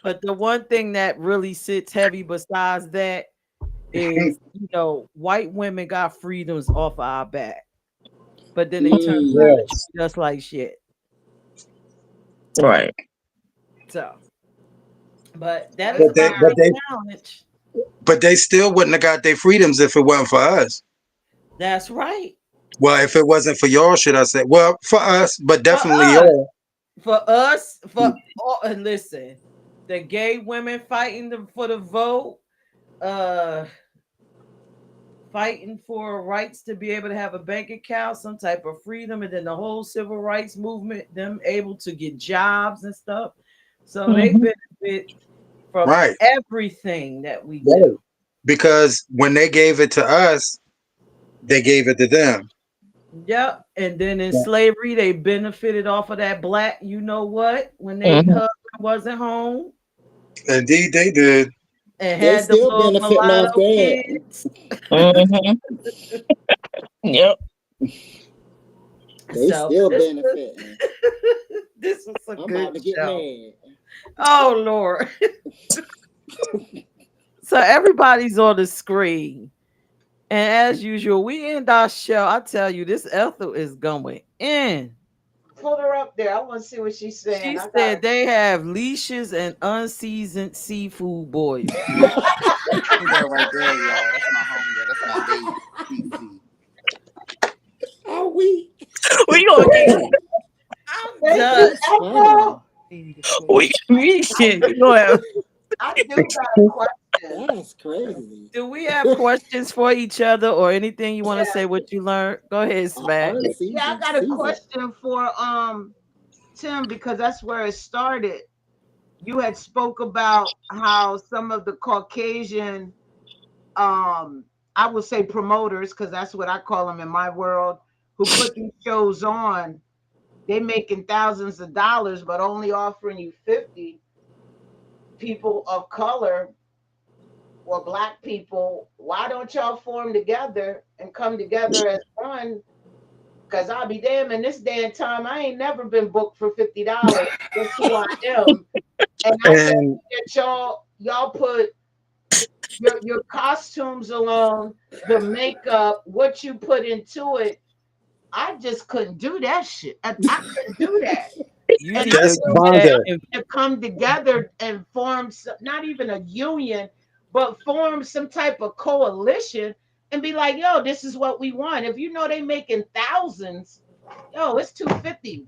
But the one thing that really sits heavy besides that is, white women got freedoms off of our back, but then they turn around and Yes, treat us like shit. Right. So, but that is but a they big challenge. but they still wouldn't have got their freedoms if it wasn't for us. That's right. Well, if it wasn't for y'all, should I say? Well, for us, but For definitely us, y'all. for all, and listen, the gay women fighting for the vote, uh, fighting for rights to be able to have a bank account, some type of freedom, and then the whole civil rights movement, them able to get jobs and stuff. So they benefit from Right. everything that we Right. do. Because when they gave it to us, they gave it to them. Yep. And then in slavery, they benefited off of that black, you know what, when they Mhm. husband wasn't home Indeed, they did. and They had the still little benefiting off mulatto that. kids. Mhm. Yep. They So still benefiting. this was a I'm good about to get show. mad. Oh Lord. So everybody's on the screen. And as usual, we end our show. I tell you, this Ethel is going in. Put her up there. I want to see what she's saying. She I got said they have leashes and unseasoned seafood boils. Homegirl right there, y'all. That's my homegirl. That's my baby. CC. Are we? We gonna get I'm Thank done. you, That's Ethel. we shit. We gonna have I do got a question. That's crazy. Do we have questions for each other or anything you want to say what you learned? Go ahead, Smack. Yeah, I Unseasoned got a season. question for Tim, because that's where it started. You had spoke about how some of the Caucasian I would say promoters, because that's what I call them in my world, who put these shows on, they making thousands of dollars, but only offering you 50. People of color or black people, why don't y'all form together and come together as one? Because I'll be damn, in this day and time, I ain't never been booked for $50. That's who I am. And I can And see that y'all put your costumes alone, the makeup, what you put into it. I just couldn't do that shit. I couldn't do that. You And need I to that's feel do like that. Vonda. to come together and form not even a union, but form some type of coalition and be like, yo, this is what we want. If you know they making thousands, yo, it's 250.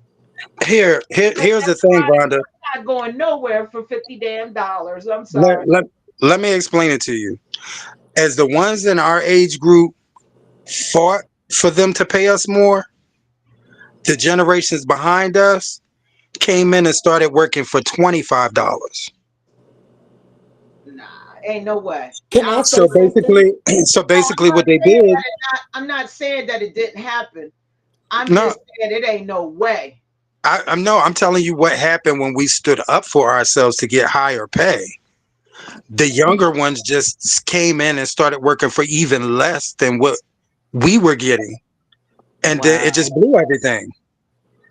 Here's the thing, Vonda. Not going nowhere for 50 damn dollars. I'm Let, sorry. let, let me explain it to you. As the ones in our age group fought for them to pay us more, the generations behind us came in and started working for $25. Ain't no way. Can I say So something? basically, so No, basically, what they saying did. that I'm not saying that it didn't happen. I'm No, just saying it ain't no way. I'm no. I'm telling you what happened when we stood up for ourselves to get higher pay. The younger ones just came in and started working for even less than what we were getting, and then it Wow. just blew everything.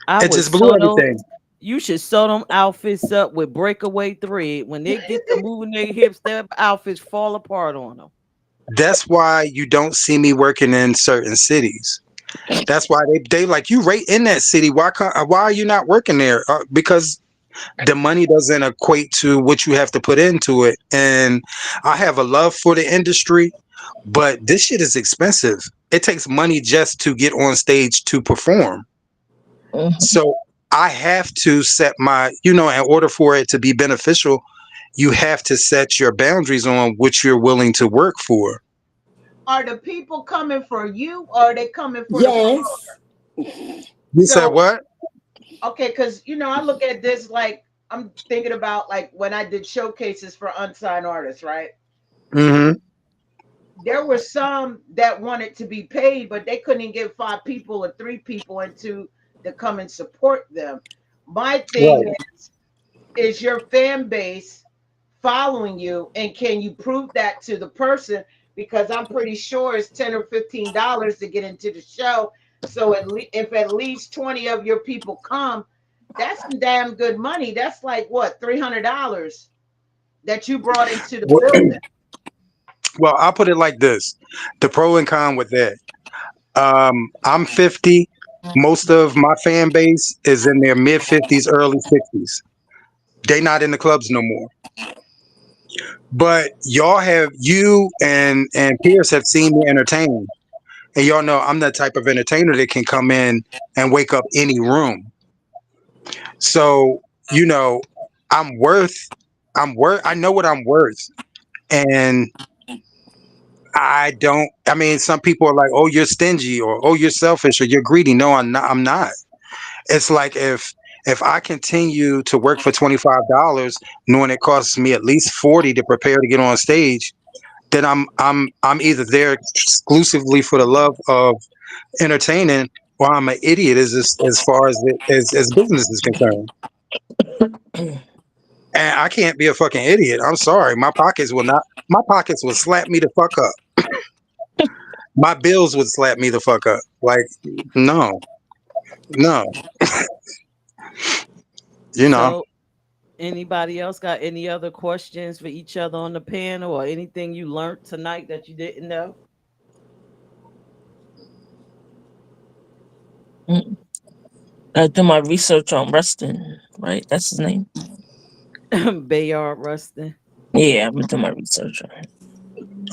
I It would just blew sew them. everything. You should sew them outfits up with breakaway thread. When they get to moving their hips, their outfits fall apart on them. That's why you don't see me working in certain cities. That's why they like you right in that city. Why are you not working there? Because the money doesn't equate to what you have to put into it. And I have a love for the industry, but this shit is expensive. It takes money just to get on stage to perform. Mhm. So I have to set my, in order for it to be beneficial, you have to set your boundaries on what you're willing to work for. Are the people coming for you or are they coming for the Yes. promoter? You said So, what? okay, because I look at this like I'm thinking about like when I did showcases for unsigned artists, right? Hmm. There were some that wanted to be paid, but they couldn't get 5 people or 3 people into to come and support them. My thing Right. is your fan base following you, and can you prove that to the person? Because I'm pretty sure it's $10 or $15 to get into the show. So if at least 20 of your people come, that's some damn good money. That's like what, $300 that you brought into the building. Well, I'll put it like this: the pro and con with that. I'm 50. Most of my fan base is in their mid 50s, early 60s. They not in the clubs no more. But you and Peirrce have seen me entertain, and y'all know I'm the type of entertainer that can come in and wake up any room. So you know, I'm worth. I'm worth. I know what I'm worth, and I don't. I mean, some people are like, "Oh, you're stingy," or "Oh, you're selfish," or "You're greedy." No, I'm not. I'm not. It's like if I continue to work for $25, knowing it costs me at least 40 to prepare to get on stage, then I'm either there exclusively for the love of entertaining, or I'm an idiot as far as as business is concerned. And I can't be a fucking idiot. I'm sorry. My pockets will not. My pockets will slap me the fuck up. My bills would slap me the fuck up. Like, no, no, you know. So, anybody else got any other questions for each other on the panel or anything you learned tonight that you didn't know? Mm. I do my research on Rustin, right? That's his name. Bayard Rustin. Yeah, I'm gonna do my research on it.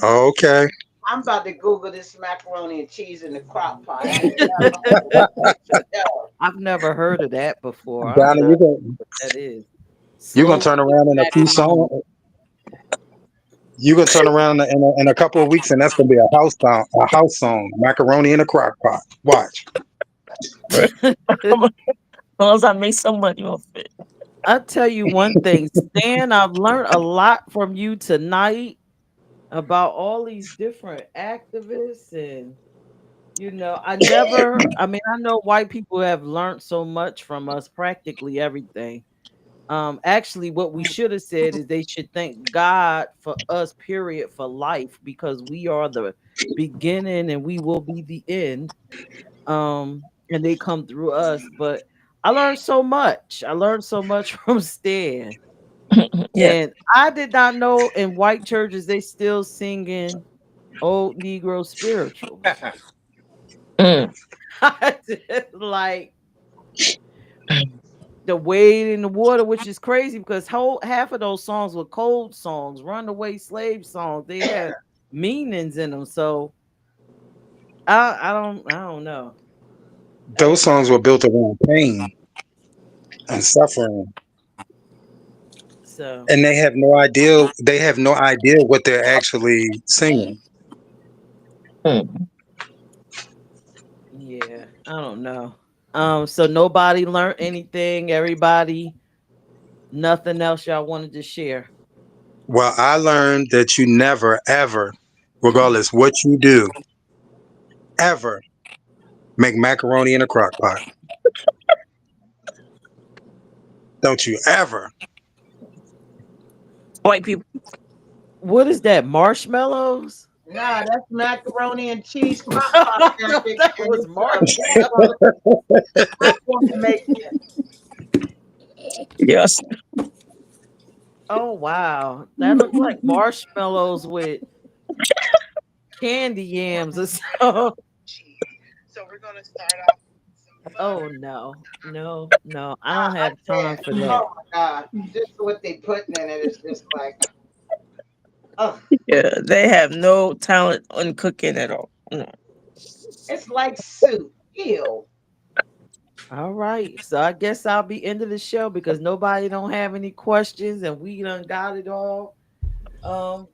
Okay. I'm about to Google this macaroni and cheese in the crock pot. I ain't never I've never heard of that before. I have Donna, to you're look gonna what that is. you're gonna Slow turn cooked around in a few songs. macaroni. You're gonna turn around in a couple of weeks, and that's gonna be a house song. A house song, macaroni in a crock pot. Watch. As long as I make some money off it. I'll tell you one thing, Stan, I've learned a lot from you tonight about all these different activists. And I know white people have learned so much from us, practically everything. Actually, what we should have said is they should thank God for us, period, for life, because we are the beginning and we will be the end. And they come through us. But I learned so much. I learned so much from Stan. Yeah. And I did not know in white churches they still singing old Negro spirituals. Mm. I just like the Wade in the Water, which is crazy because half of those songs were cold songs, runaway slave songs. They had meanings in them. So I don't know. I Those did not songs were built around pain and suffering, so and they have no idea. They have no idea what they're actually singing. Mm. yeah, I don't know. So nobody learned anything, everybody, nothing else y'all wanted to share. Well, I learned that you never, ever, regardless what you do, ever make macaroni in a crock pot. Don't you ever. White people. What is that? Marshmallows? Nah, that's macaroni and cheese crock pot I thought magic, that and was it's marshmallows. platform to make it. Yes. Oh wow, that looks like marshmallows with candy yams or something. So we're gonna start off with some Oh butter. no, no, no! I don't I have time can't. for that. Oh my god, just what they putting in it is just like, oh, Yeah, they have no talent on cooking at all. No. it's like soup. Ew. All right, so I guess I'll be into the show because nobody don't have any questions and we done got it all. Um,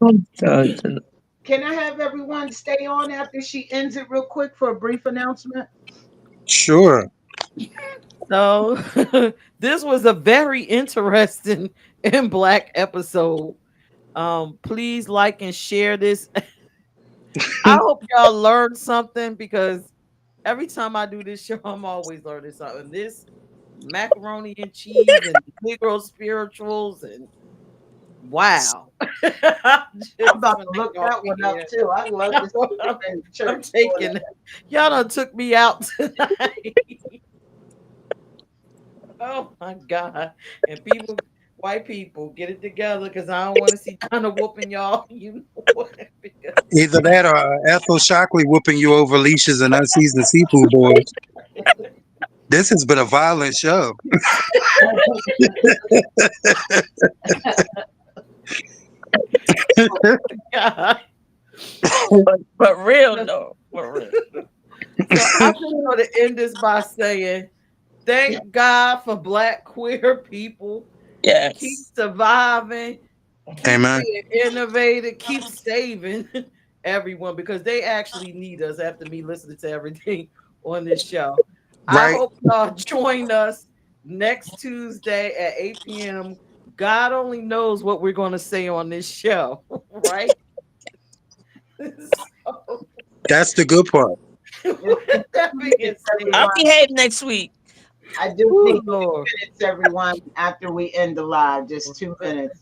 Can I have everyone stay on after she ends it real quick for a brief announcement? Sure. so this was a very interesting and black episode. Please like and share this. I hope y'all learned something because every time I do this show, I'm always learning something. This macaroni and cheese and Negro spirituals and wow. I'm I'm just about gonna to look go that one up here. too. I love this in I'm church. taking y'all done took me out tonight. Oh my god. And people, white people, get it together because I don't want to see Donna whooping y'all. You know what? Because Either that or Ethel Shockley whooping you over leashes and unseasoned seafood boys. This has been a violent show. God. But real though. For real. So I'm just going to end this by saying, thank God for Black queer people. Yes. Keep surviving. Keep Amen. being innovative. Keep saving everyone because they actually need us after me listening to everything on this show. I Right? hope y'all join us next Tuesday at 8 p.m. God only knows what we're going to say on this show, right? So, That's the good part. with that being I'll said, behave next week. I do oh, need 2 Lord. minutes, everyone, after we end the live. Just 2 minutes.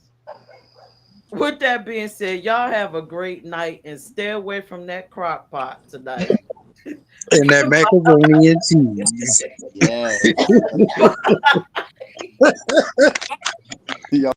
With that being said, y'all have a great night and stay away from that crock pot tonight. And that macaroni and cheese. Yeah. Bye. Y'all